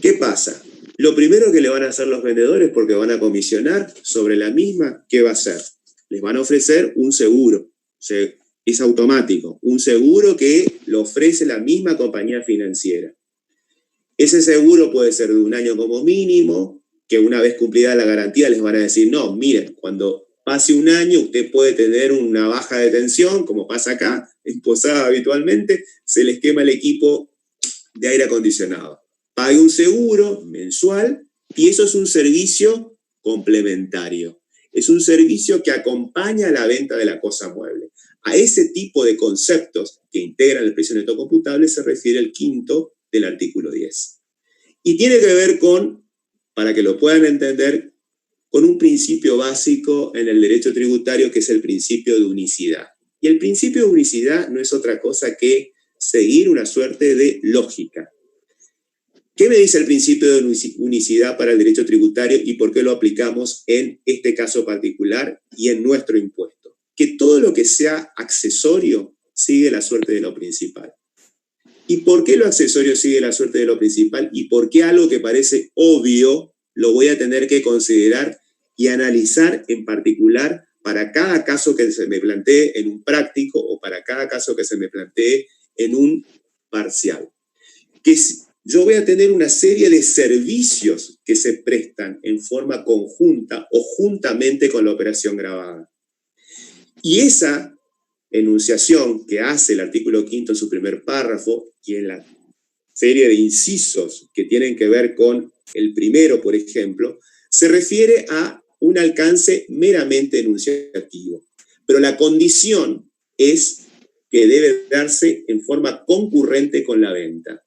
¿Qué pasa? Lo primero que le van a hacer los vendedores, porque van a comisionar sobre la misma, ¿qué va a hacer? Les van a ofrecer un seguro, o sea, es automático, un seguro que lo ofrece la misma compañía financiera. Ese seguro puede ser de un año como mínimo, que una vez cumplida la garantía les van a decir, no, miren, cuando pase un año usted puede tener una baja de tensión, como pasa acá, en Posada habitualmente, se les quema el equipo de aire acondicionado. Pague un seguro mensual y eso es un servicio complementario. Es un servicio que acompaña a la venta de la cosa mueble. A ese tipo de conceptos que integran el precio neto computable se refiere el quinto del artículo 10. Y tiene que ver con, para que lo puedan entender, con un principio básico en el derecho tributario que es el principio de unicidad. Y el principio de unicidad no es otra cosa que seguir una suerte de lógica. ¿Qué me dice el principio de unicidad para el derecho tributario y por qué lo aplicamos en este caso particular y en nuestro impuesto? Que todo lo que sea accesorio sigue la suerte de lo principal. ¿Y por qué lo accesorio sigue la suerte de lo principal? ¿Y por qué algo que parece obvio lo voy a tener que considerar y analizar en particular para cada caso que se me plantee en un práctico o para cada caso que se me plantee en un parcial? Que yo voy a tener una serie de servicios que se prestan en forma conjunta o juntamente con la operación grabada. Y esa enunciación que hace el artículo 5 en su primer párrafo y en la serie de incisos que tienen que ver con el primero, por ejemplo, se refiere a un alcance meramente enunciativo. Pero la condición es que debe darse en forma concurrente con la venta.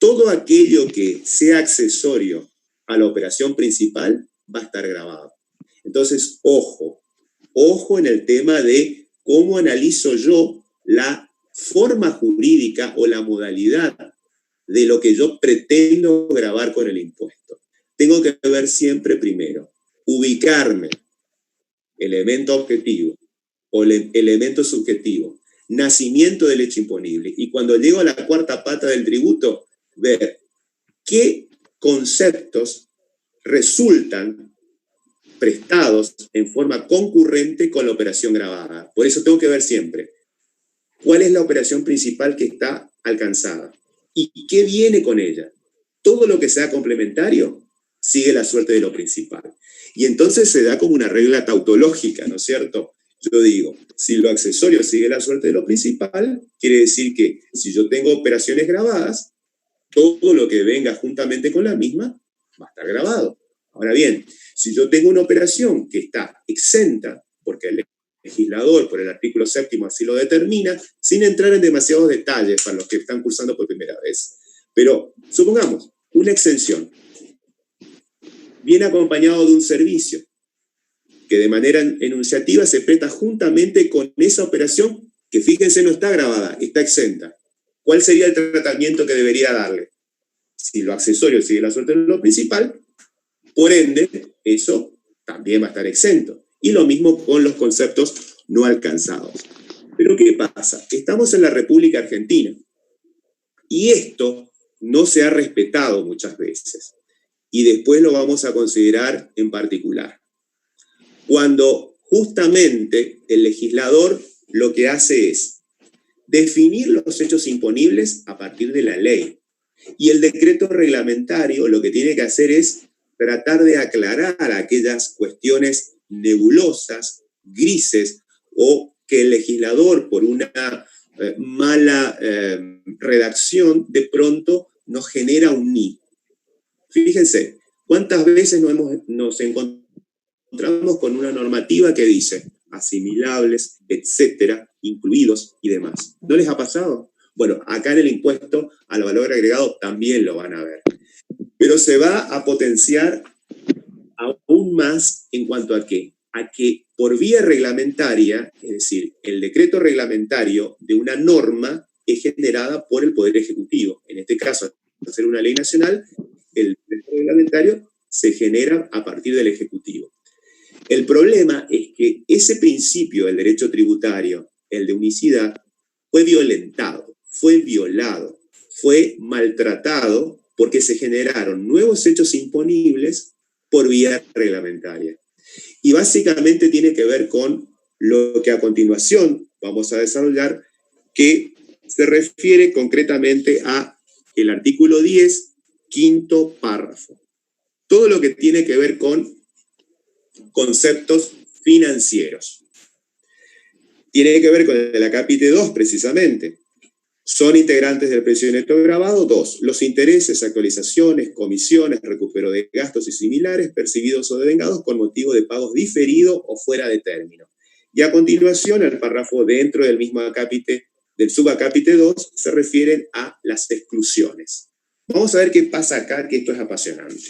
Todo aquello que sea accesorio a la operación principal va a estar grabado. Entonces, ojo en el tema de cómo analizo yo la forma jurídica o la modalidad de lo que yo pretendo grabar con el impuesto. Tengo que ver siempre primero, ubicarme, elemento objetivo o elemento subjetivo, nacimiento del hecho imponible. Y cuando llego a la cuarta pata del tributo, ver qué conceptos resultan prestados en forma concurrente con la operación grabada. Por eso tengo que ver siempre cuál es la operación principal que está alcanzada y qué viene con ella. Todo lo que sea complementario sigue la suerte de lo principal. Y entonces se da como una regla tautológica, ¿no es cierto? Yo digo, si lo accesorio sigue la suerte de lo principal, quiere decir que si yo tengo operaciones grabadas, todo lo que venga juntamente con la misma va a estar grabado. Ahora bien, si yo tengo una operación que está exenta, porque el legislador, por el artículo 7º, así lo determina, sin entrar en demasiados detalles para los que están cursando por primera vez. Pero supongamos una exención, viene acompañado de un servicio que de manera enunciativa se presta juntamente con esa operación que, fíjense, no está grabada, está exenta. ¿Cuál sería el tratamiento que debería darle? Si lo accesorio sigue la suerte de lo principal, por ende, eso también va a estar exento. Y lo mismo con los conceptos no alcanzados. Pero ¿qué pasa? Estamos en la República Argentina y esto no se ha respetado muchas veces. Y después lo vamos a considerar en particular. Cuando justamente el legislador lo que hace es definir los hechos imponibles a partir de la ley. Y el decreto reglamentario lo que tiene que hacer es tratar de aclarar aquellas cuestiones nebulosas, grises, o que el legislador, por una mala redacción, de pronto nos genera un ni. Fíjense, ¿cuántas veces nos encontramos con una normativa que dice asimilables, etcétera, incluidos y demás? ¿No les ha pasado? Bueno, acá en el impuesto al valor agregado también lo van a ver. Pero se va a potenciar aún más en cuanto a qué? A que por vía reglamentaria, es decir, el decreto reglamentario de una norma es generada por el Poder Ejecutivo. En este caso, al ser una ley nacional, el decreto reglamentario se genera a partir del Ejecutivo. El problema es que ese principio del derecho tributario, el de unicidad, fue violentado, fue violado, fue maltratado porque se generaron nuevos hechos imponibles por vía reglamentaria. Y básicamente tiene que ver con lo que a continuación vamos a desarrollar, que se refiere concretamente a el artículo 10, quinto párrafo. Todo lo que tiene que ver con conceptos financieros. Tiene que ver con el acápite 2, precisamente. Son integrantes del precio neto grabado 2. Los intereses, actualizaciones, comisiones, recupero de gastos y similares percibidos o devengados con motivo de pagos diferidos o fuera de término. Y a continuación, el párrafo dentro del mismo acápite, del subacápite 2, se refieren a las exclusiones. Vamos a ver qué pasa acá, que esto es apasionante.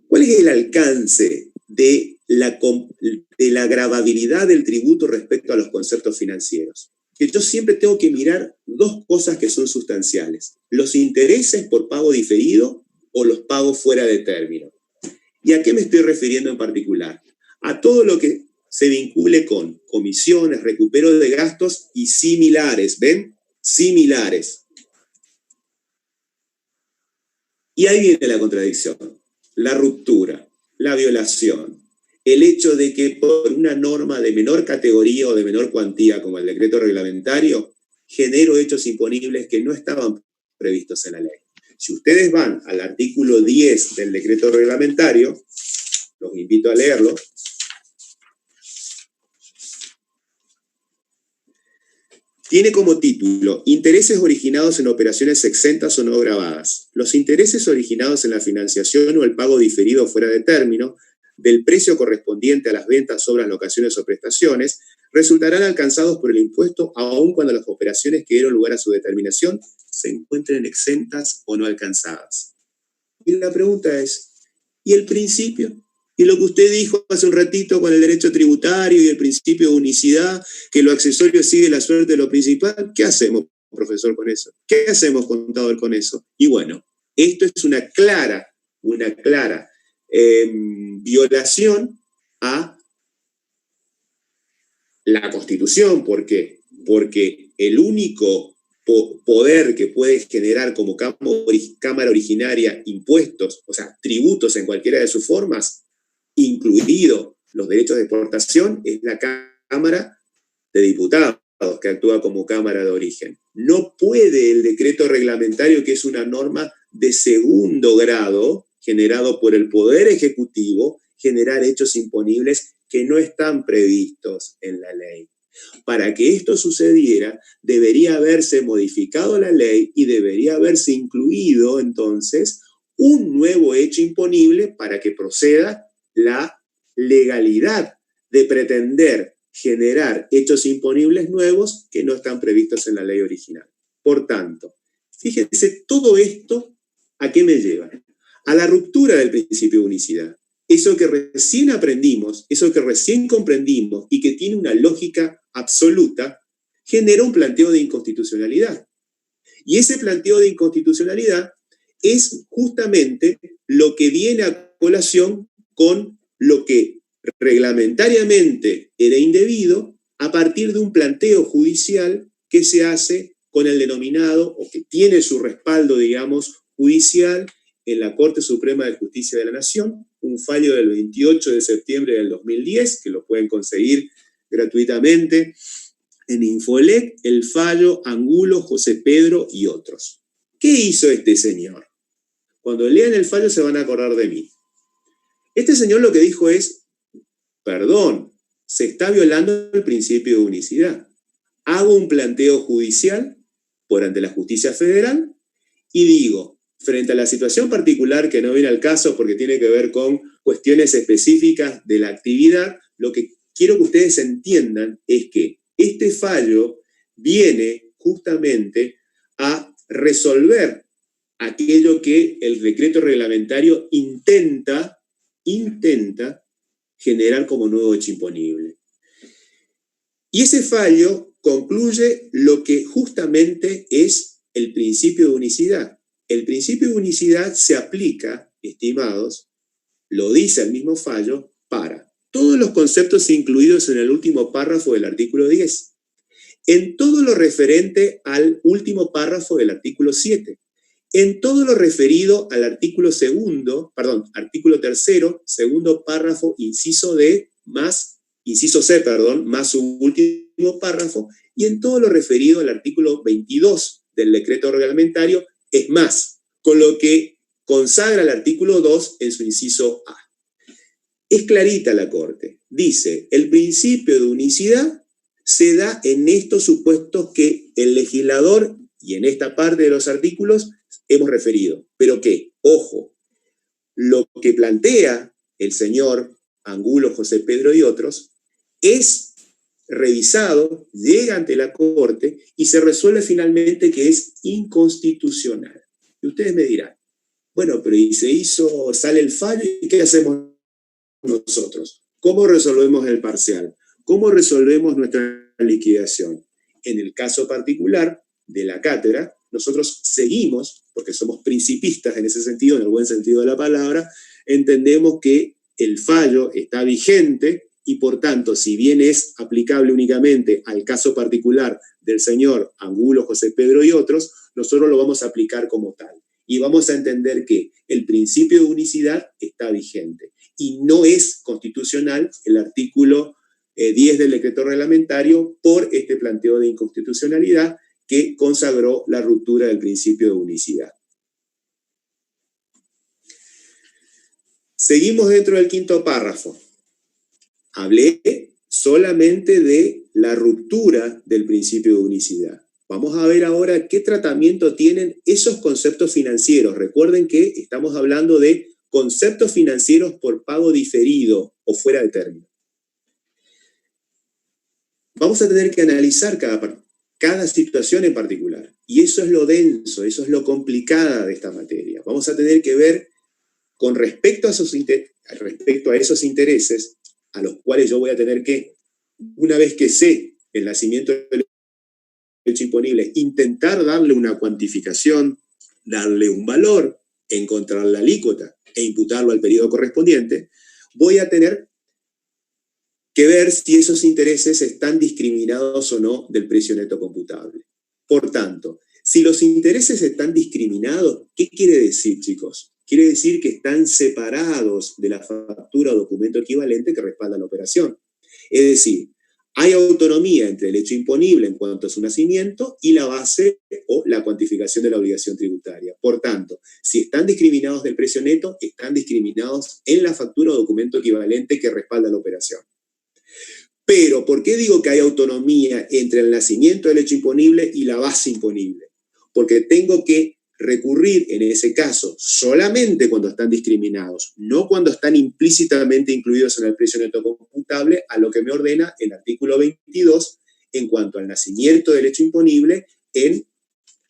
¿Cuál es el alcance de la gravabilidad del tributo respecto a los conceptos financieros? Que yo siempre tengo que mirar dos cosas que son sustanciales: los intereses por pago diferido o los pagos fuera de término. ¿Y a qué me estoy refiriendo en particular? A todo lo que se vincule con comisiones, recupero de gastos y similares. ¿Ven? Similares. Y ahí viene la contradicción, la ruptura, la violación. El hecho de que por una norma de menor categoría o de menor cuantía, como el decreto reglamentario, genero hechos imponibles que no estaban previstos en la ley. Si ustedes van al artículo 10 del decreto reglamentario, los invito a leerlo. Tiene como título: intereses originados en operaciones exentas o no gravadas. Los intereses originados en la financiación o el pago diferido fuera de término del precio correspondiente a las ventas, obras, locaciones o prestaciones resultarán alcanzados por el impuesto aun cuando las operaciones que dieron lugar a su determinación se encuentren exentas o no alcanzadas. Y la pregunta es, ¿y el principio? Y lo que usted dijo hace un ratito con el derecho tributario y el principio de unicidad, que lo accesorio sigue la suerte de lo principal, ¿qué hacemos, profesor, con eso? ¿Qué hacemos, contador, con eso? Y bueno, esto es una clara violación a la Constitución. ¿Por qué? Porque el único poder que puede generar como cámara originaria impuestos, o sea, tributos en cualquiera de sus formas, incluidos los derechos de exportación, es la Cámara de Diputados, que actúa como Cámara de Origen. No puede el decreto reglamentario, que es una norma de segundo grado, generado por el Poder Ejecutivo, generar hechos imponibles que no están previstos en la ley. Para que esto sucediera, debería haberse modificado la ley y debería haberse incluido, entonces, un nuevo hecho imponible para que proceda la legalidad de pretender generar hechos imponibles nuevos que no están previstos en la ley original. Por tanto, fíjense, todo esto, ¿a qué me lleva? A la ruptura del principio de unicidad. Eso que recién aprendimos, eso que recién comprendimos y que tiene una lógica absoluta, genera un planteo de inconstitucionalidad. Y ese planteo de inconstitucionalidad es justamente lo que viene a colación con lo que reglamentariamente era indebido a partir de un planteo judicial que se hace con el denominado, o que tiene su respaldo, digamos, judicial en la Corte Suprema de Justicia de la Nación, un fallo del 28 de septiembre del 2010, que lo pueden conseguir gratuitamente en Infolec, el fallo Angulo, José Pedro y otros. ¿Qué hizo este señor? Cuando lean el fallo se van a acordar de mí. Este señor lo que dijo es, perdón, se está violando el principio de unicidad. Hago un planteo judicial por ante la justicia federal y digo, frente a la situación particular que no viene al caso porque tiene que ver con cuestiones específicas de la actividad, lo que quiero que ustedes entiendan es que este fallo viene justamente a resolver aquello que el decreto reglamentario intenta generar como nuevo hecho imponible. Y ese fallo concluye lo que justamente es el principio de unicidad. El principio de unicidad se aplica, estimados, lo dice el mismo fallo, para todos los conceptos incluidos en el último párrafo del artículo 10, en todo lo referente al último párrafo del artículo 7, en todo lo referido al artículo tercero, segundo párrafo, inciso C, más su último párrafo, y en todo lo referido al artículo 22 del decreto reglamentario, es más, con lo que consagra el artículo 2 en su inciso A. Es clarita la Corte. Dice, el principio de unicidad se da en estos supuestos que el legislador, y en esta parte de los artículos, hemos referido. Pero que, ojo, lo que plantea el señor Angulo, José Pedro y otros, es revisado, llega ante la Corte y se resuelve finalmente que es inconstitucional. Y ustedes me dirán, bueno, pero y se hizo, sale el fallo, ¿y qué hacemos nosotros? ¿Cómo resolvemos el parcial? ¿Cómo resolvemos nuestra liquidación? En el caso particular de la cátedra, nosotros seguimos, porque somos principistas en ese sentido, en el buen sentido de la palabra, entendemos que el fallo está vigente y por tanto, si bien es aplicable únicamente al caso particular del señor Angulo, José Pedro y otros, nosotros lo vamos a aplicar como tal. Y vamos a entender que el principio de unicidad está vigente y no es constitucional el artículo 10 del decreto reglamentario por este planteo de inconstitucionalidad que consagró la ruptura del principio de unicidad. Seguimos dentro del quinto párrafo. Hablé solamente de la ruptura del principio de unicidad. Vamos a ver ahora qué tratamiento tienen esos conceptos financieros. Recuerden que estamos hablando de conceptos financieros por pago diferido o fuera de término. Vamos a tener que analizar cada situación en particular. Y eso es lo denso, eso es lo complicado de esta materia. Vamos a tener que ver con respecto a esos intereses, a los cuales yo voy a tener que, una vez que sé el nacimiento del hecho imponible, intentar darle una cuantificación, darle un valor, encontrar la alícuota e imputarlo al periodo correspondiente, voy a tener que ver si esos intereses están discriminados o no del precio neto computable. Por tanto, si los intereses están discriminados, ¿qué quiere decir, chicos? Quiere decir que están separados de la factura o documento equivalente que respalda la operación. Es decir, hay autonomía entre el hecho imponible en cuanto a su nacimiento y la base o la cuantificación de la obligación tributaria. Por tanto, si están discriminados del precio neto, están discriminados en la factura o documento equivalente que respalda la operación. Pero, ¿por qué digo que hay autonomía entre el nacimiento del hecho imponible y la base imponible? Porque tengo que recurrir en ese caso solamente cuando están discriminados, no cuando están implícitamente incluidos en el precio neto computable, a lo que me ordena el artículo 22 en cuanto al nacimiento del hecho imponible en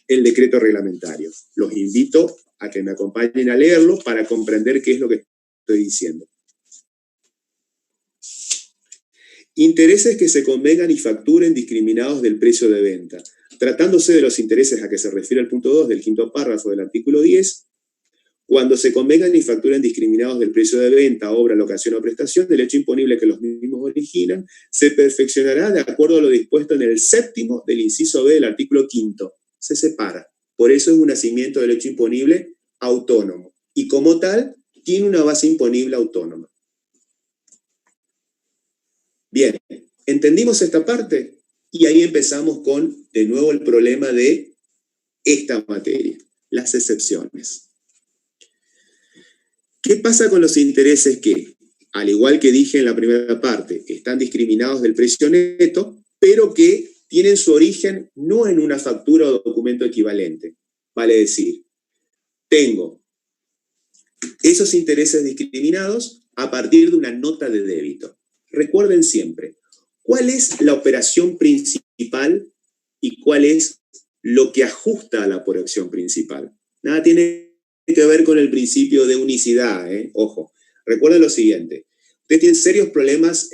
el decreto reglamentario. Los invito a que me acompañen a leerlo para comprender qué es lo que estoy diciendo. Intereses que se convengan y facturen discriminados del precio de venta. Tratándose de los intereses a que se refiere el punto 2 del quinto párrafo del artículo 10, cuando se convengan y facturen discriminados del precio de venta, obra, locación o prestación, del hecho imponible que los mismos originan, se perfeccionará de acuerdo a lo dispuesto en el séptimo del inciso B del artículo 5. Se separa. Por eso es un nacimiento del hecho imponible autónomo. Y como tal, tiene una base imponible autónoma. Bien, ¿entendimos esta parte? Y ahí empezamos con, de nuevo, el problema de esta materia, las excepciones. ¿Qué pasa con los intereses que, al igual que dije en la primera parte, están discriminados del precio neto, pero que tienen su origen no en una factura o documento equivalente? Vale decir, tengo esos intereses discriminados a partir de una nota de débito. Recuerden siempre, ¿cuál es la operación principal y cuál es lo que ajusta a la operación principal? Nada tiene que ver con el principio de unicidad, ojo. Recuerden lo siguiente, ustedes tienen serios problemas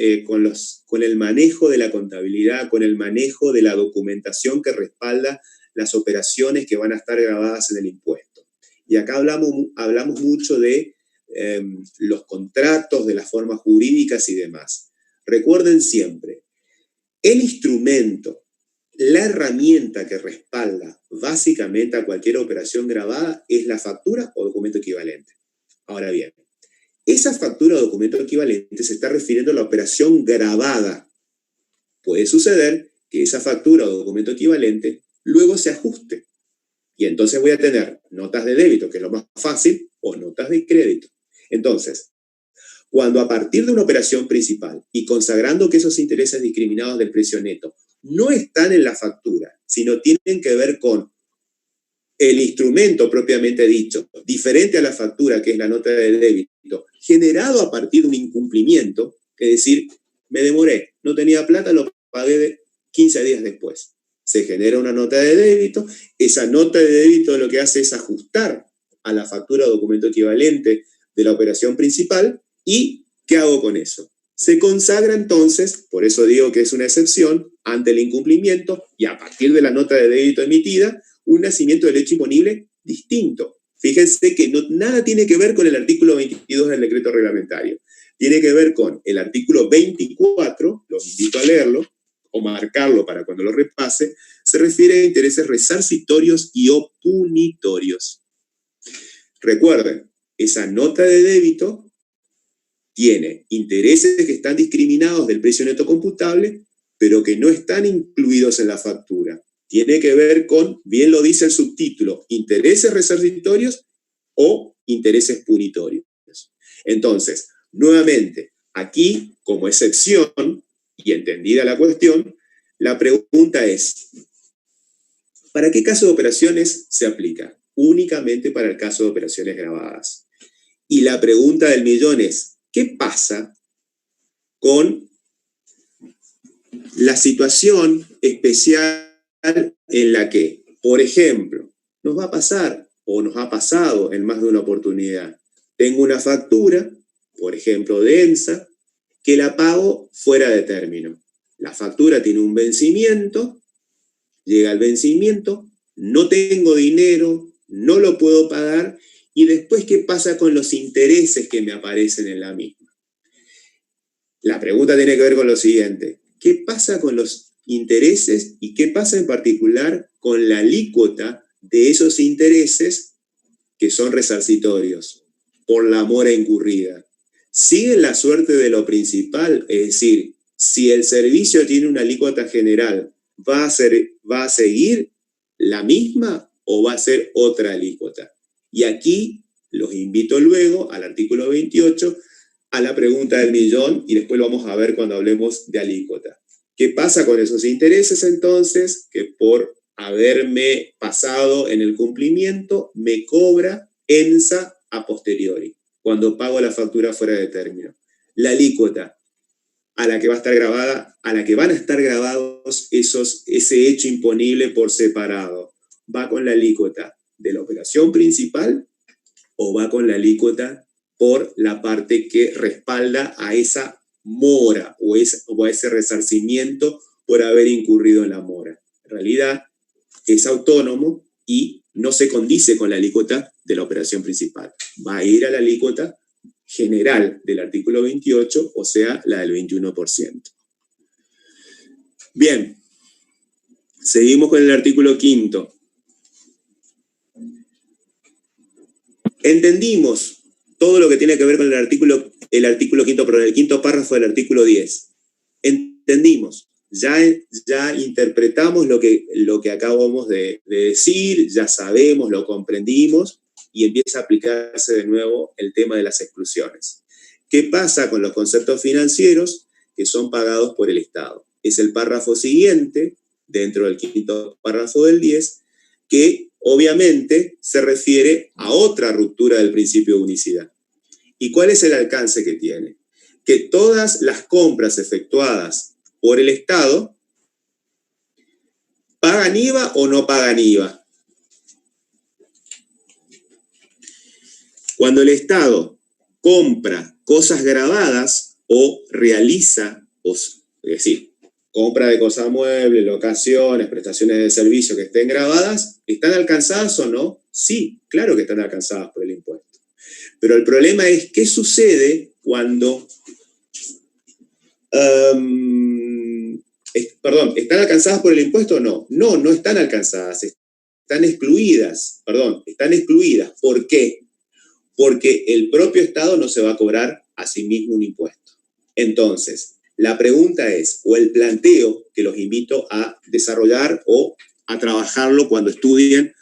con el manejo de la contabilidad, con el manejo de la documentación que respalda las operaciones que van a estar grabadas en el impuesto. Y acá hablamos mucho de los contratos, de las formas jurídicas y demás. Recuerden siempre, el instrumento la herramienta que respalda básicamente a cualquier operación grabada es la factura o documento equivalente. Ahora bien, esa factura o documento equivalente se está refiriendo a la operación grabada. Puede suceder que esa factura o documento equivalente luego se ajuste. Y entonces voy a tener notas de débito, que es lo más fácil, o notas de crédito. Entonces, cuando a partir de una operación principal y consagrando que esos intereses discriminados del precio neto no están en la factura, sino tienen que ver con el instrumento propiamente dicho, diferente a la factura, que es la nota de débito, generado a partir de un incumplimiento, es decir, me demoré, no tenía plata, lo pagué 15 días después. Se genera una nota de débito, esa nota de débito lo que hace es ajustar a la factura o documento equivalente de la operación principal. ¿Y qué hago con eso? Se consagra entonces, por eso digo que es una excepción, ante el incumplimiento y a partir de la nota de débito emitida, un nacimiento del hecho imponible distinto. Fíjense que nada tiene que ver con el artículo 22 del decreto reglamentario. Tiene que ver con el artículo 24, los invito a leerlo, o marcarlo para cuando lo repase, se refiere a intereses resarcitorios y o punitorios. Recuerden, esa nota de débito tiene intereses que están discriminados del precio neto computable, pero que no están incluidos en la factura. Tiene que ver con, bien lo dice el subtítulo, intereses resarcitorios o intereses punitorios. Entonces, nuevamente, aquí, como excepción, y entendida la cuestión, la pregunta es, ¿para qué caso de operaciones se aplica? Únicamente para el caso de operaciones grabadas. Y la pregunta del millón es, ¿qué pasa con la situación especial en la que, por ejemplo, nos va a pasar o nos ha pasado en más de una oportunidad? Tengo una factura, por ejemplo, de EMSA, que la pago fuera de término. La factura tiene un vencimiento, llega el vencimiento, no tengo dinero, no lo puedo pagar, y después, ¿qué pasa con los intereses que me aparecen en la misma? La pregunta tiene que ver con lo siguiente: ¿qué pasa con los intereses y qué pasa en particular con la alícuota de esos intereses que son resarcitorios por la mora incurrida? ¿Sigue la suerte de lo principal? Es decir, si el servicio tiene una alícuota general, ¿va a seguir la misma o va a ser otra alícuota? Y aquí los invito luego al artículo 28, a la pregunta del millón, y después lo vamos a ver cuando hablemos de alícuota. ¿Qué pasa con esos intereses entonces? Que por haberme pasado en el cumplimiento, me cobra EMSA a posteriori, cuando pago la factura fuera de término. La alícuota a la que va a estar grabada, a la que van a estar grabados ese hecho imponible por separado, ¿va con la alícuota de la operación principal o va con la alícuota por la parte que respalda a esa mora o a ese resarcimiento por haber incurrido en la mora? En realidad es autónomo y no se condice con la alícuota de la operación principal. Va a ir a la alícuota general del artículo 28, o sea, la del 21%. Bien, seguimos con el artículo 5. Entendimos todo lo que tiene que ver con el artículo 5, pero en el quinto párrafo del artículo 10. Entendimos, ya interpretamos lo que acabamos de decir, ya sabemos, lo comprendimos, y empieza a aplicarse de nuevo el tema de las exclusiones. ¿Qué pasa con los conceptos financieros que son pagados por el Estado? Es el párrafo siguiente, dentro del quinto párrafo del 10, que obviamente se refiere a otra ruptura del principio de unicidad. ¿Y cuál es el alcance que tiene? Que todas las compras efectuadas por el Estado pagan IVA o no pagan IVA. Cuando el Estado compra cosas grabadas o realiza, es decir, compra de cosas muebles, locaciones, prestaciones de servicio que estén grabadas, ¿están alcanzadas o no? Sí, claro que están alcanzadas por el impuesto. Pero el problema es qué sucede cuando Perdón, ¿están alcanzadas por el impuesto o no? No, no están alcanzadas, están excluidas, están excluidas. ¿Por qué? Porque el propio Estado no se va a cobrar a sí mismo un impuesto. Entonces, la pregunta es, o el planteo que los invito a desarrollar o a trabajarlo cuando estudien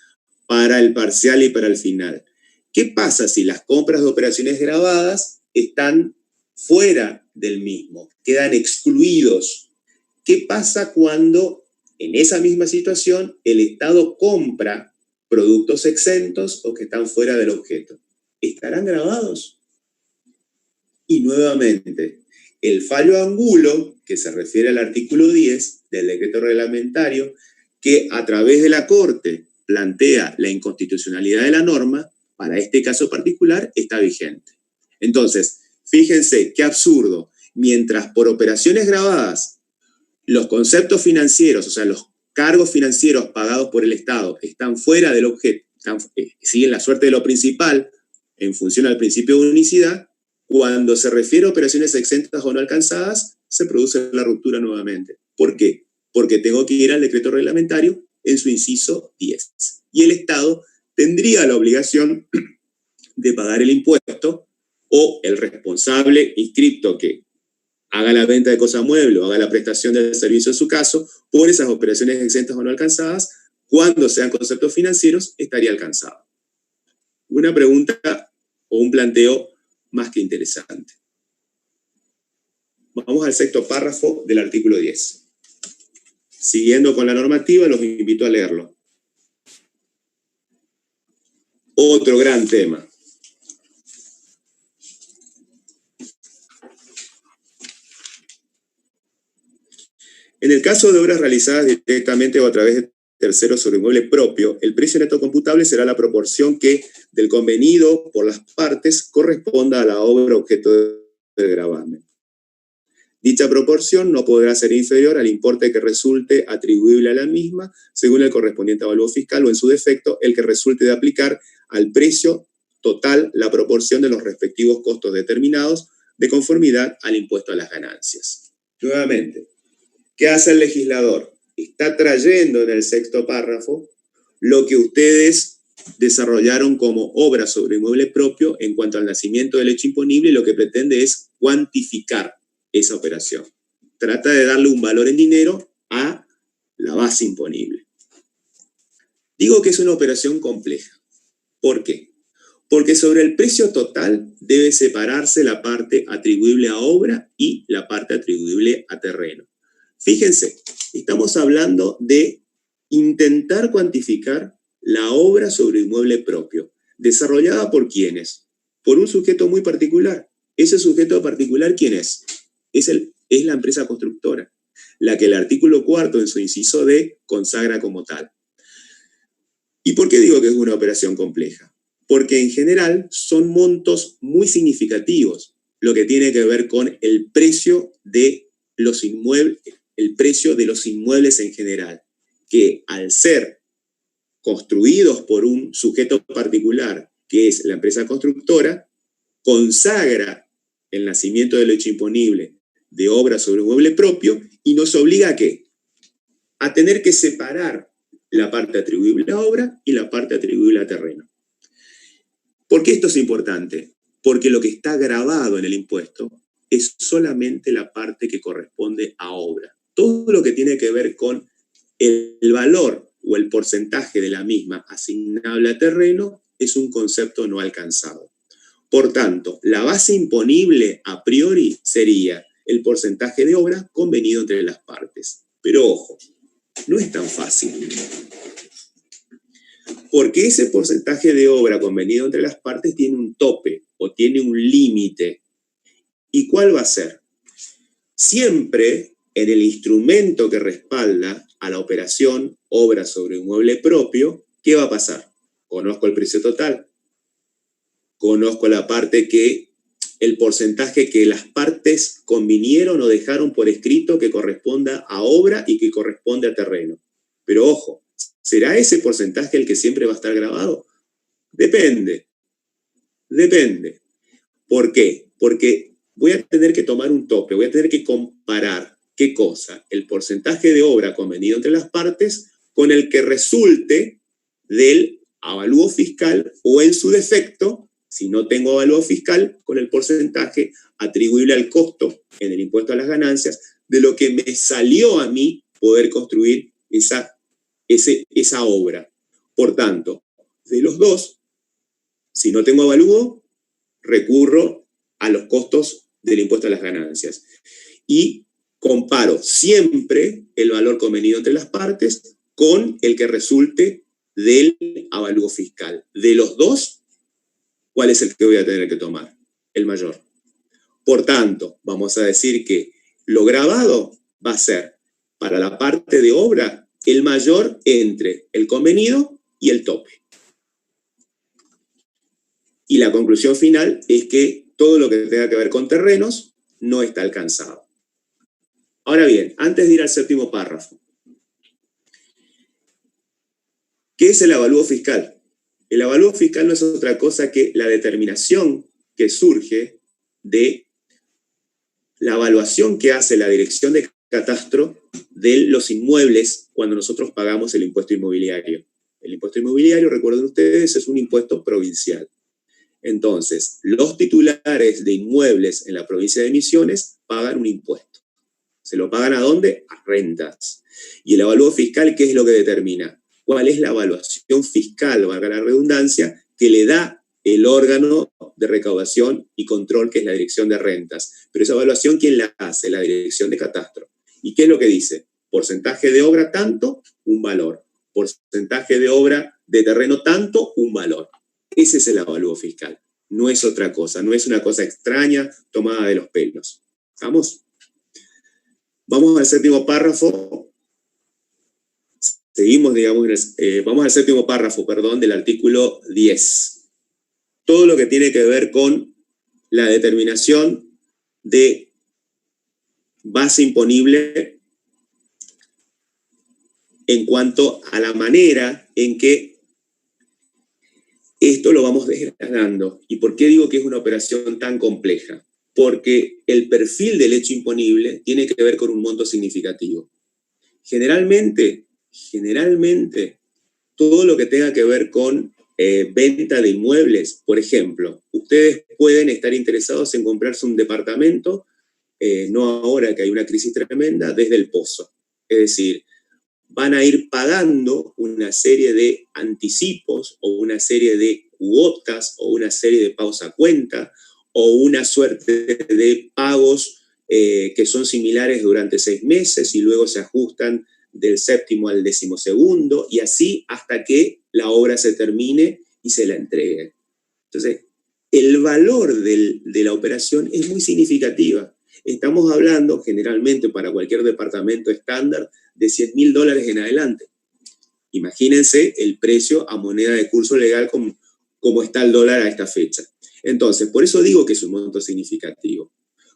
para el parcial y para el final. ¿Qué pasa si las compras de operaciones grabadas están fuera del mismo, quedan excluidos? ¿Qué pasa cuando en esa misma situación el Estado compra productos exentos o que están fuera del objeto? ¿Estarán grabados? Y nuevamente, el fallo angulo, que se refiere al artículo 10 del decreto reglamentario, que a través de la Corte plantea la inconstitucionalidad de la norma, para este caso particular está vigente. Entonces, fíjense qué absurdo. Mientras por operaciones grabadas los conceptos financieros, o sea, los cargos financieros pagados por el Estado están fuera del objeto, siguen la suerte de lo principal en función al principio de unicidad, cuando se refiere a operaciones exentas o no alcanzadas, se produce la ruptura nuevamente. ¿Por qué? Porque tengo que ir al decreto reglamentario en su inciso 10. Y el Estado tendría la obligación de pagar el impuesto, o el responsable inscripto que haga la venta de cosa mueble o haga la prestación del servicio en su caso, por esas operaciones exentas o no alcanzadas, cuando sean conceptos financieros, estaría alcanzado. Una pregunta o un planteo más que interesante. Vamos al sexto párrafo del artículo 10. Siguiendo con la normativa, los invito a leerlo. Otro gran tema. En el caso de obras realizadas directamente o a través de terceros sobre inmueble propio, el precio neto computable será la proporción que del convenido por las partes corresponda a la obra objeto del gravamen. Dicha proporción no podrá ser inferior al importe que resulte atribuible a la misma, según el correspondiente avalúo fiscal, o en su defecto, el que resulte de aplicar al precio total la proporción de los respectivos costos determinados de conformidad al impuesto a las ganancias. Nuevamente, ¿qué hace el legislador? Está trayendo en el sexto párrafo lo que ustedes desarrollaron como obra sobre inmueble propio en cuanto al nacimiento del hecho imponible, y lo que pretende es cuantificar esa operación. Trata de darle un valor en dinero a la base imponible. Digo que es una operación compleja. ¿Por qué? Porque sobre el precio total debe separarse la parte atribuible a obra y la parte atribuible a terreno. Fíjense, estamos hablando de intentar cuantificar la obra sobre inmueble propio, desarrollada por ¿quiénes? Por un sujeto muy particular. ¿Ese sujeto particular quién es? Es la empresa constructora, la que el artículo 4 en su inciso D consagra como tal. ¿Y por qué digo que es una operación compleja? Porque en general son montos muy significativos, lo que tiene que ver con el precio de los inmuebles, el precio de los inmuebles en general, que al ser construidos por un sujeto particular, que es la empresa constructora, consagra el nacimiento del hecho imponible de obra sobre inmueble propio y nos obliga ¿a qué? A tener que separar la parte atribuible a obra y la parte atribuible a terreno. ¿Por qué esto es importante? Porque lo que está grabado en el impuesto es solamente la parte que corresponde a obra. Todo lo que tiene que ver con el valor o el porcentaje de la misma asignable a terreno es un concepto no alcanzado. Por tanto, la base imponible a priori sería el porcentaje de obra convenido entre las partes. Pero ojo, no es tan fácil. Porque ese porcentaje de obra convenido entre las partes tiene un tope o tiene un límite. ¿Y cuál va a ser? Siempre en el instrumento que respalda a la operación obra sobre inmueble propio, ¿qué va a pasar? Conozco el precio total, conozco la parte el porcentaje que las partes convinieron o dejaron por escrito que corresponda a obra y que corresponde a terreno. Pero ojo, ¿será ese porcentaje el que siempre va a estar grabado? Depende. ¿Por qué? Porque voy a tener que tomar un tope, voy a tener que comparar ¿qué cosa? El porcentaje de obra convenido entre las partes con el que resulte del avalúo fiscal o, en su defecto, si no tengo avalúo fiscal, con el porcentaje atribuible al costo en el impuesto a las ganancias de lo que me salió a mí poder construir esa obra. Por tanto, de los dos, si no tengo avalúo, recurro a los costos del impuesto a las ganancias. Y comparo siempre el valor convenido entre las partes con el que resulte del avalúo fiscal. De los dos, ¿cuál es el que voy a tener que tomar? El mayor. Por tanto, vamos a decir que lo gravado va a ser, para la parte de obra, el mayor entre el convenido y el tope. Y la conclusión final es que todo lo que tenga que ver con terrenos no está alcanzado. Ahora bien, antes de ir al séptimo párrafo, ¿qué es el avalúo fiscal? El avalúo fiscal no es otra cosa que la determinación que surge de la evaluación que hace la Dirección de Catastro de los inmuebles cuando nosotros pagamos el impuesto inmobiliario. El impuesto inmobiliario, recuerden ustedes, es un impuesto provincial. Entonces, los titulares de inmuebles en la provincia de Misiones pagan un impuesto. ¿Se lo pagan a dónde? A rentas. Y el avalúo fiscal, ¿qué es lo que determina? ¿Cuál es la evaluación fiscal, valga la redundancia, que le da el órgano de recaudación y control, que es la Dirección de Rentas? Pero esa evaluación, ¿quién la hace? La Dirección de Catastro. ¿Y qué es lo que dice? Porcentaje de obra tanto, un valor. Porcentaje de obra de terreno tanto, un valor. Ese es el avalúo fiscal. No es otra cosa, no es una cosa extraña tomada de los pelos. ¿Estamos? Vamos al séptimo párrafo. Seguimos, digamos, vamos al séptimo párrafo, del artículo 10. Todo lo que tiene que ver con la determinación de base imponible en cuanto a la manera en que esto lo vamos desgranando. ¿Y por qué digo que es una operación tan compleja? Porque el perfil del hecho imponible tiene que ver con un monto significativo. Generalmente, todo lo que tenga que ver con venta de inmuebles, por ejemplo, ustedes pueden estar interesados en comprarse un departamento, no ahora que hay una crisis tremenda, desde el pozo. Es decir, van a ir pagando una serie de anticipos o una serie de cuotas o una serie de pagos a cuenta o una suerte de pagos que son similares durante 6 meses y luego se ajustan del 7º al 12º y así hasta que la obra se termine y se la entregue. Entonces, el valor de la operación es muy significativa. Estamos hablando generalmente para cualquier departamento estándar de $100.000 en adelante. Imagínense el precio a moneda de curso legal como está el dólar a esta fecha. Entonces, por eso digo que es un monto significativo.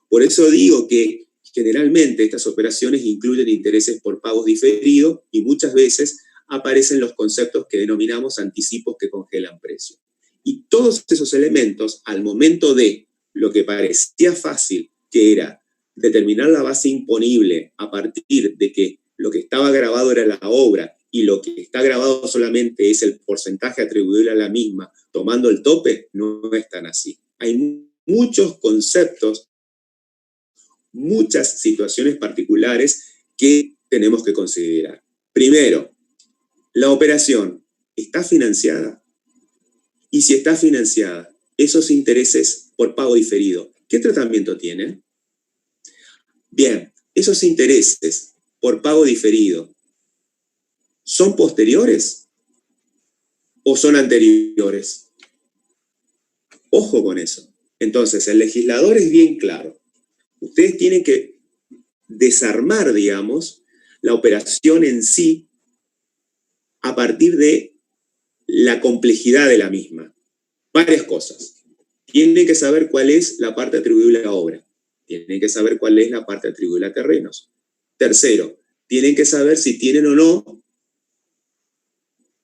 Por eso digo que generalmente estas operaciones incluyen intereses por pagos diferidos y muchas veces aparecen los conceptos que denominamos anticipos que congelan precio. Y todos esos elementos, al momento de lo que parecía fácil, que era determinar la base imponible a partir de que lo que estaba grabado era la obra y lo que está grabado solamente es el porcentaje atribuible a la misma, tomando el tope, no es tan así. Hay muchos conceptos, muchas situaciones particulares que tenemos que considerar. Primero, la operación está financiada. Y si está financiada, esos intereses por pago diferido, ¿qué tratamiento tienen? Bien, esos intereses por pago diferido, ¿son posteriores o son anteriores? Ojo con eso. Entonces, el legislador es bien claro. Ustedes tienen que desarmar, digamos, la operación en sí a partir de la complejidad de la misma. Varias cosas. Tienen que saber cuál es la parte atribuible a obra. Tienen que saber cuál es la parte atribuible a terrenos. Tercero, tienen que saber si tienen o no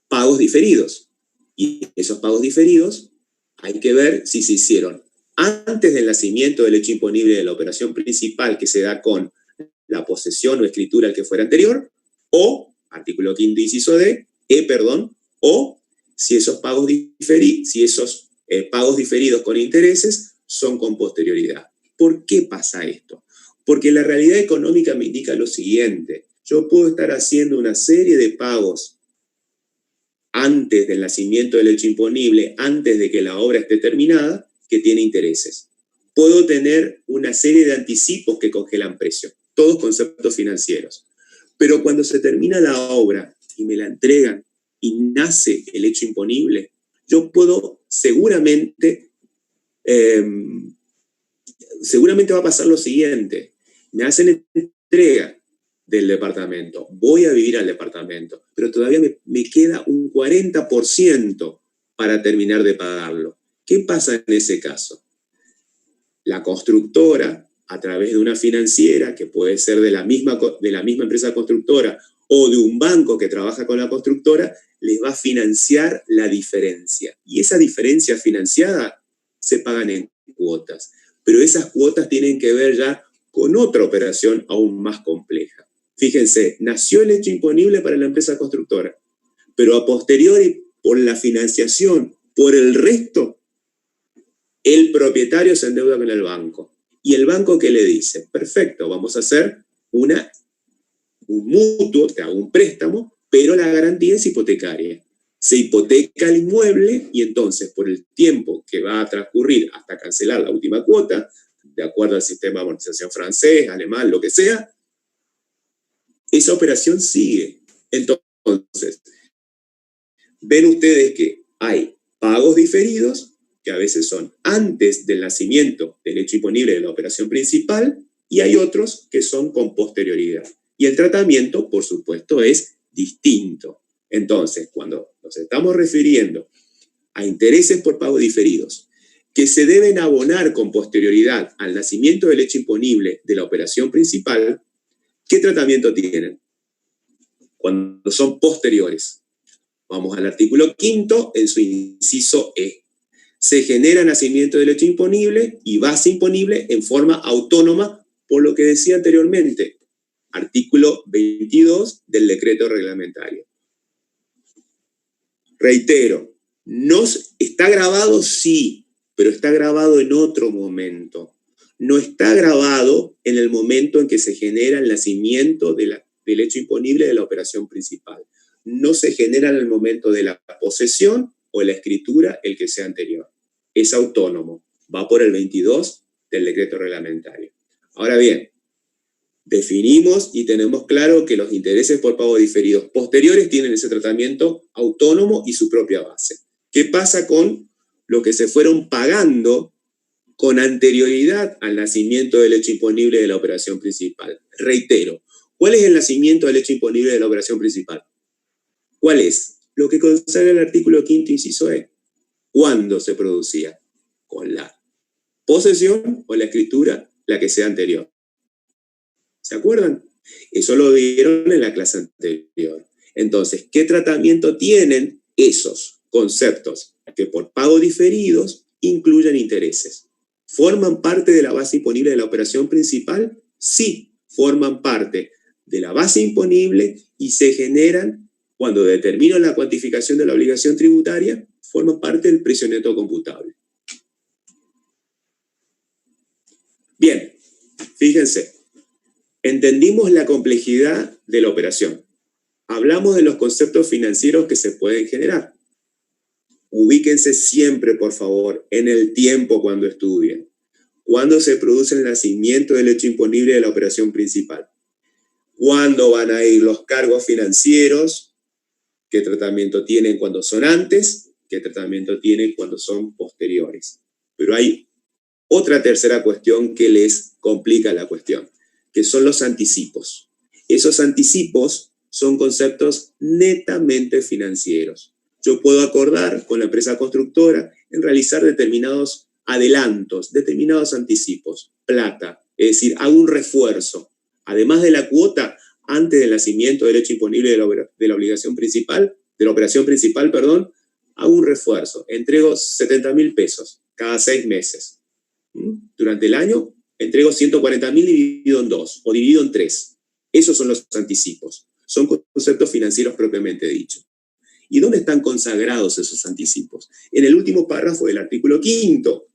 pagos diferidos. Y esos pagos diferidos hay que ver si se hicieron antes del nacimiento del hecho imponible de la operación principal, que se da con la posesión o escritura al que fuera anterior, o, artículo 5º, inciso D, o si esos pagos diferidos con intereses son con posterioridad. ¿Por qué pasa esto? Porque la realidad económica me indica lo siguiente: yo puedo estar haciendo una serie de pagos antes del nacimiento del hecho imponible, antes de que la obra esté terminada, que tiene intereses. Puedo tener una serie de anticipos que congelan precio, todos conceptos financieros. Pero cuando se termina la obra y me la entregan y nace el hecho imponible, yo puedo seguramente va a pasar lo siguiente: me hacen entrega del departamento, voy a vivir al departamento, pero todavía me queda un 40% para terminar de pagarlo. ¿Qué pasa en ese caso? La constructora, a través de una financiera, que puede ser de la misma empresa constructora o de un banco que trabaja con la constructora, les va a financiar la diferencia. Y esa diferencia financiada se pagan en cuotas. Pero esas cuotas tienen que ver ya con otra operación aún más compleja. Fíjense, nació el hecho imponible para la empresa constructora, pero a posteriori, por la financiación, por el resto, el propietario se endeuda con el banco. ¿Y el banco qué le dice? Perfecto, vamos a hacer un mutuo, te hago un préstamo, pero la garantía es hipotecaria. Se hipoteca el inmueble y entonces, por el tiempo que va a transcurrir hasta cancelar la última cuota, de acuerdo al sistema de amortización francés, alemán, lo que sea, esa operación sigue. Entonces, ven ustedes que hay pagos diferidos, que a veces son antes del nacimiento del hecho imponible de la operación principal, y hay otros que son con posterioridad. Y el tratamiento, por supuesto, es distinto. Entonces, cuando nos estamos refiriendo a intereses por pagos diferidos que se deben abonar con posterioridad al nacimiento del hecho imponible de la operación principal, ¿qué tratamiento tienen? Cuando son posteriores. Vamos al artículo 5º en su inciso E. Se genera nacimiento del hecho imponible y base imponible en forma autónoma, por lo que decía anteriormente, artículo 22 del decreto reglamentario. Reitero, está grabado, sí, pero está grabado en otro momento. No está grabado en el momento en que se genera el nacimiento del hecho imponible de la operación principal. No se genera en el momento de la posesión o la escritura, el que sea anterior. Es autónomo, va por el 22 del decreto reglamentario. Ahora bien, definimos y tenemos claro que los intereses por pago diferidos posteriores tienen ese tratamiento autónomo y su propia base. ¿Qué pasa con lo que se fueron pagando con anterioridad al nacimiento del hecho imponible de la operación principal? Reitero, ¿cuál es el nacimiento del hecho imponible de la operación principal? ¿Cuál es? Lo que consagra el artículo 5º, inciso E. ¿Cuándo se producía? Con la posesión o la escritura, la que sea anterior. ¿Se acuerdan? Eso lo vieron en la clase anterior. Entonces, ¿qué tratamiento tienen esos conceptos que por pago diferidos incluyen intereses? ¿Forman parte de la base imponible de la operación principal? Sí, forman parte de la base imponible y se generan, cuando determinan la cuantificación de la obligación tributaria, forman parte del precio neto computable. Bien, fíjense. Entendimos la complejidad de la operación. Hablamos de los conceptos financieros que se pueden generar. Ubíquense siempre, por favor, en el tiempo cuando estudien. ¿Cuándo se produce el nacimiento del hecho imponible de la operación principal? ¿Cuándo van a ir los cargos financieros? ¿Qué tratamiento tienen cuando son antes? ¿Qué tratamiento tienen cuando son posteriores? Pero hay otra tercera cuestión que les complica la cuestión, que son los anticipos. Esos anticipos son conceptos netamente financieros. Yo puedo acordar con la empresa constructora en realizar determinados adelantos, determinados anticipos, plata, es decir, hago un refuerzo. Además de la cuota, antes del nacimiento del hecho imponible de la obligación principal, de la operación principal, perdón, hago un refuerzo. Entrego 70.000 pesos cada 6 meses. Durante el año entrego 140.000 dividido en 2 o dividido en 3. Esos son los anticipos. Son conceptos financieros propiamente dichos. ¿Y dónde están consagrados esos anticipos? En el último párrafo del artículo 5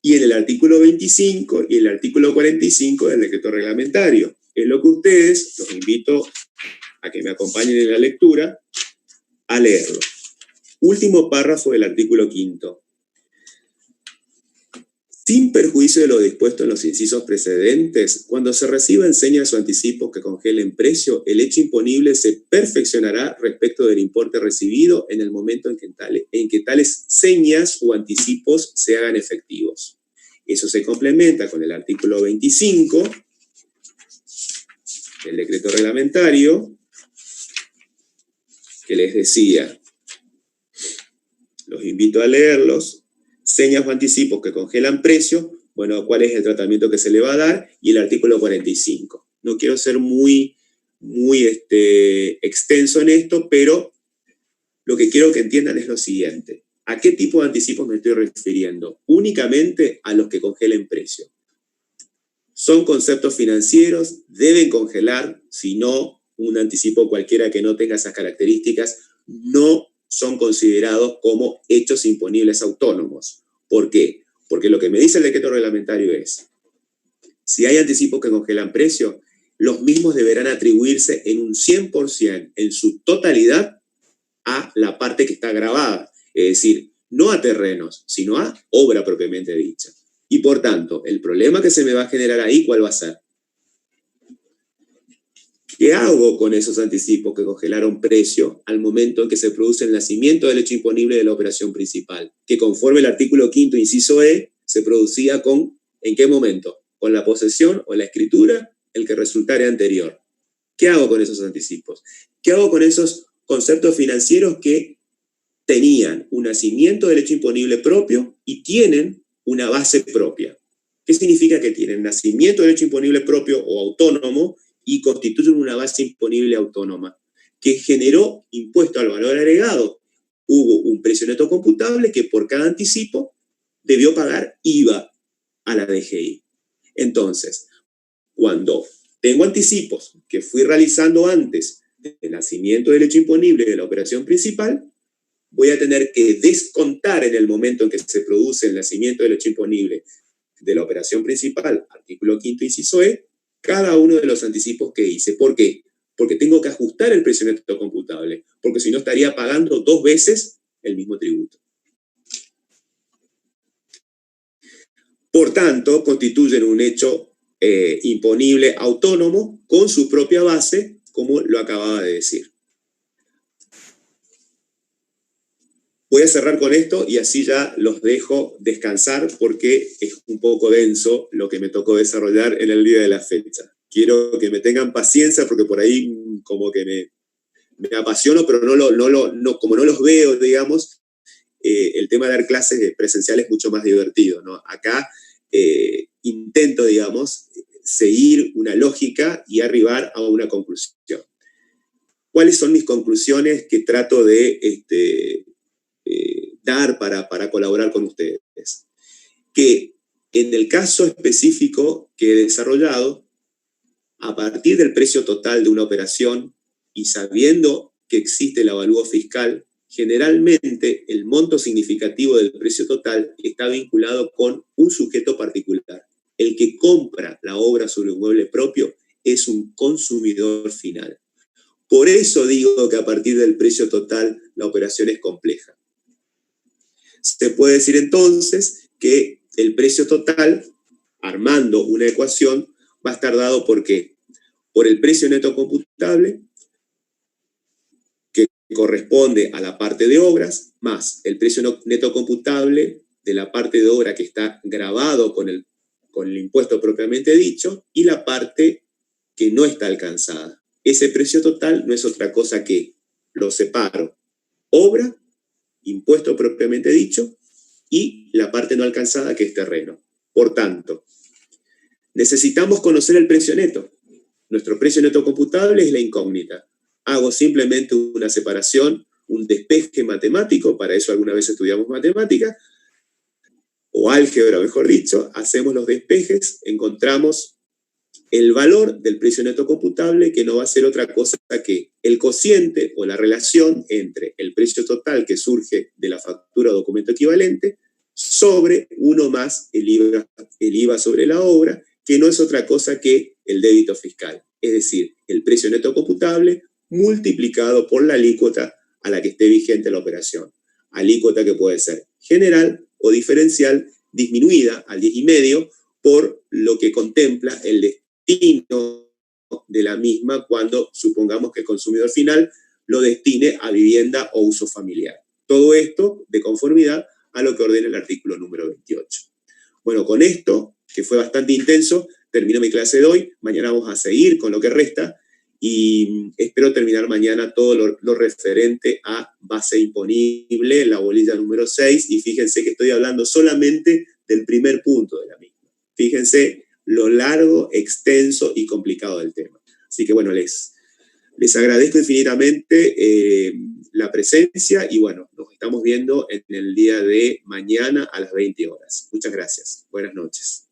y en el artículo 25 y el artículo 45 del decreto reglamentario. Es lo que ustedes, los invito a que me acompañen en la lectura, a leerlo. Último párrafo del artículo 5. Sin perjuicio de lo dispuesto en los incisos precedentes, cuando se reciban señas o anticipos que congelen precio, el hecho imponible se perfeccionará respecto del importe recibido en el momento en que tales señas o anticipos se hagan efectivos. Eso se complementa con el artículo 25 del decreto reglamentario, que les decía, los invito a leerlos. Señas o anticipos que congelan precio, bueno, cuál es el tratamiento que se le va a dar, y el artículo 45. No quiero ser muy extenso en esto, pero lo que quiero que entiendan es lo siguiente. ¿A qué tipo de anticipos me estoy refiriendo? Únicamente a los que congelen precio. Son conceptos financieros, deben congelar, si no, un anticipo cualquiera que no tenga esas características, no son considerados como hechos imponibles autónomos. ¿Por qué? Porque lo que me dice el decreto reglamentario es, si hay anticipos que congelan precio, los mismos deberán atribuirse en un 100%, en su totalidad, a la parte que está gravada. Es decir, no a terrenos, sino a obra propiamente dicha. Y por tanto, el problema que se me va a generar ahí, ¿cuál va a ser? ¿Qué hago con esos anticipos que congelaron precio al momento en que se produce el nacimiento del hecho imponible de la operación principal? Que conforme el artículo 5, inciso E, se producía con, ¿en qué momento? Con la posesión o la escritura, el que resultare anterior. ¿Qué hago con esos anticipos? ¿Qué hago con esos conceptos financieros que tenían un nacimiento del hecho imponible propio y tienen una base propia? ¿Qué significa que tienen nacimiento del hecho imponible propio o autónomo y constituyen una base imponible autónoma que generó impuesto al valor agregado? Hubo un precio neto computable que por cada anticipo debió pagar IVA a la DGI. Entonces, cuando tengo anticipos que fui realizando antes del nacimiento del hecho imponible de la operación principal, voy a tener que descontar en el momento en que se produce el nacimiento del hecho imponible de la operación principal, artículo 5, inciso E, cada uno de los anticipos que hice. ¿Por qué? Porque tengo que ajustar el precio neto computable, porque si no estaría pagando 2 veces el mismo tributo. Por tanto, constituyen un hecho imponible autónomo con su propia base, como lo acababa de decir. Voy a cerrar con esto y así ya los dejo descansar porque es un poco denso lo que me tocó desarrollar en el día de la fecha. Quiero que me tengan paciencia porque por ahí como que me apasiono, pero como no los veo, digamos, el tema de dar clases presenciales es mucho más divertido, ¿no? Acá intento, digamos, seguir una lógica y arribar a una conclusión. ¿Cuáles son mis conclusiones que trato de dar para colaborar con ustedes? Que en el caso específico que he desarrollado, a partir del precio total de una operación y sabiendo que existe el avalúo fiscal, generalmente el monto significativo del precio total está vinculado con un sujeto particular. El que compra la obra sobre un mueble propio es un consumidor final. Por eso digo que a partir del precio total la operación es compleja. Se puede decir entonces que el precio total, armando una ecuación, va a estar dado ¿por qué? Por el precio neto computable, que corresponde a la parte de obras, más el precio neto computable de la parte de obra que está grabado con el impuesto propiamente dicho, y la parte que no está alcanzada. Ese precio total no es otra cosa que, lo separo, obra, impuesto propiamente dicho, y la parte no alcanzada que es terreno. Por tanto, necesitamos conocer el precio neto. Nuestro precio neto computable es la incógnita. Hago simplemente una separación, un despeje matemático, para eso alguna vez estudiamos matemática, o álgebra mejor dicho, hacemos los despejes, encontramos el valor del precio neto computable, que no va a ser otra cosa que el cociente o la relación entre el precio total que surge de la factura o documento equivalente sobre 1 más el IVA sobre la obra, que no es otra cosa que el débito fiscal, es decir, el precio neto computable multiplicado por la alícuota a la que esté vigente la operación. Alícuota que puede ser general o diferencial, disminuida al 10,5 por lo que contempla el destino de la misma cuando supongamos que el consumidor final lo destine a vivienda o uso familiar. Todo esto de conformidad a lo que ordena el artículo número 28. Bueno, con esto, que fue bastante intenso, termino mi clase de hoy. Mañana vamos a seguir con lo que resta y espero terminar mañana todo lo referente a base imponible, la bolilla número 6, y fíjense que estoy hablando solamente del primer punto de la misma. Fíjense lo largo, extenso y complicado del tema. Así que bueno, les agradezco infinitamente la presencia y bueno, nos estamos viendo en el día de mañana a las 20 horas. Muchas gracias. Buenas noches.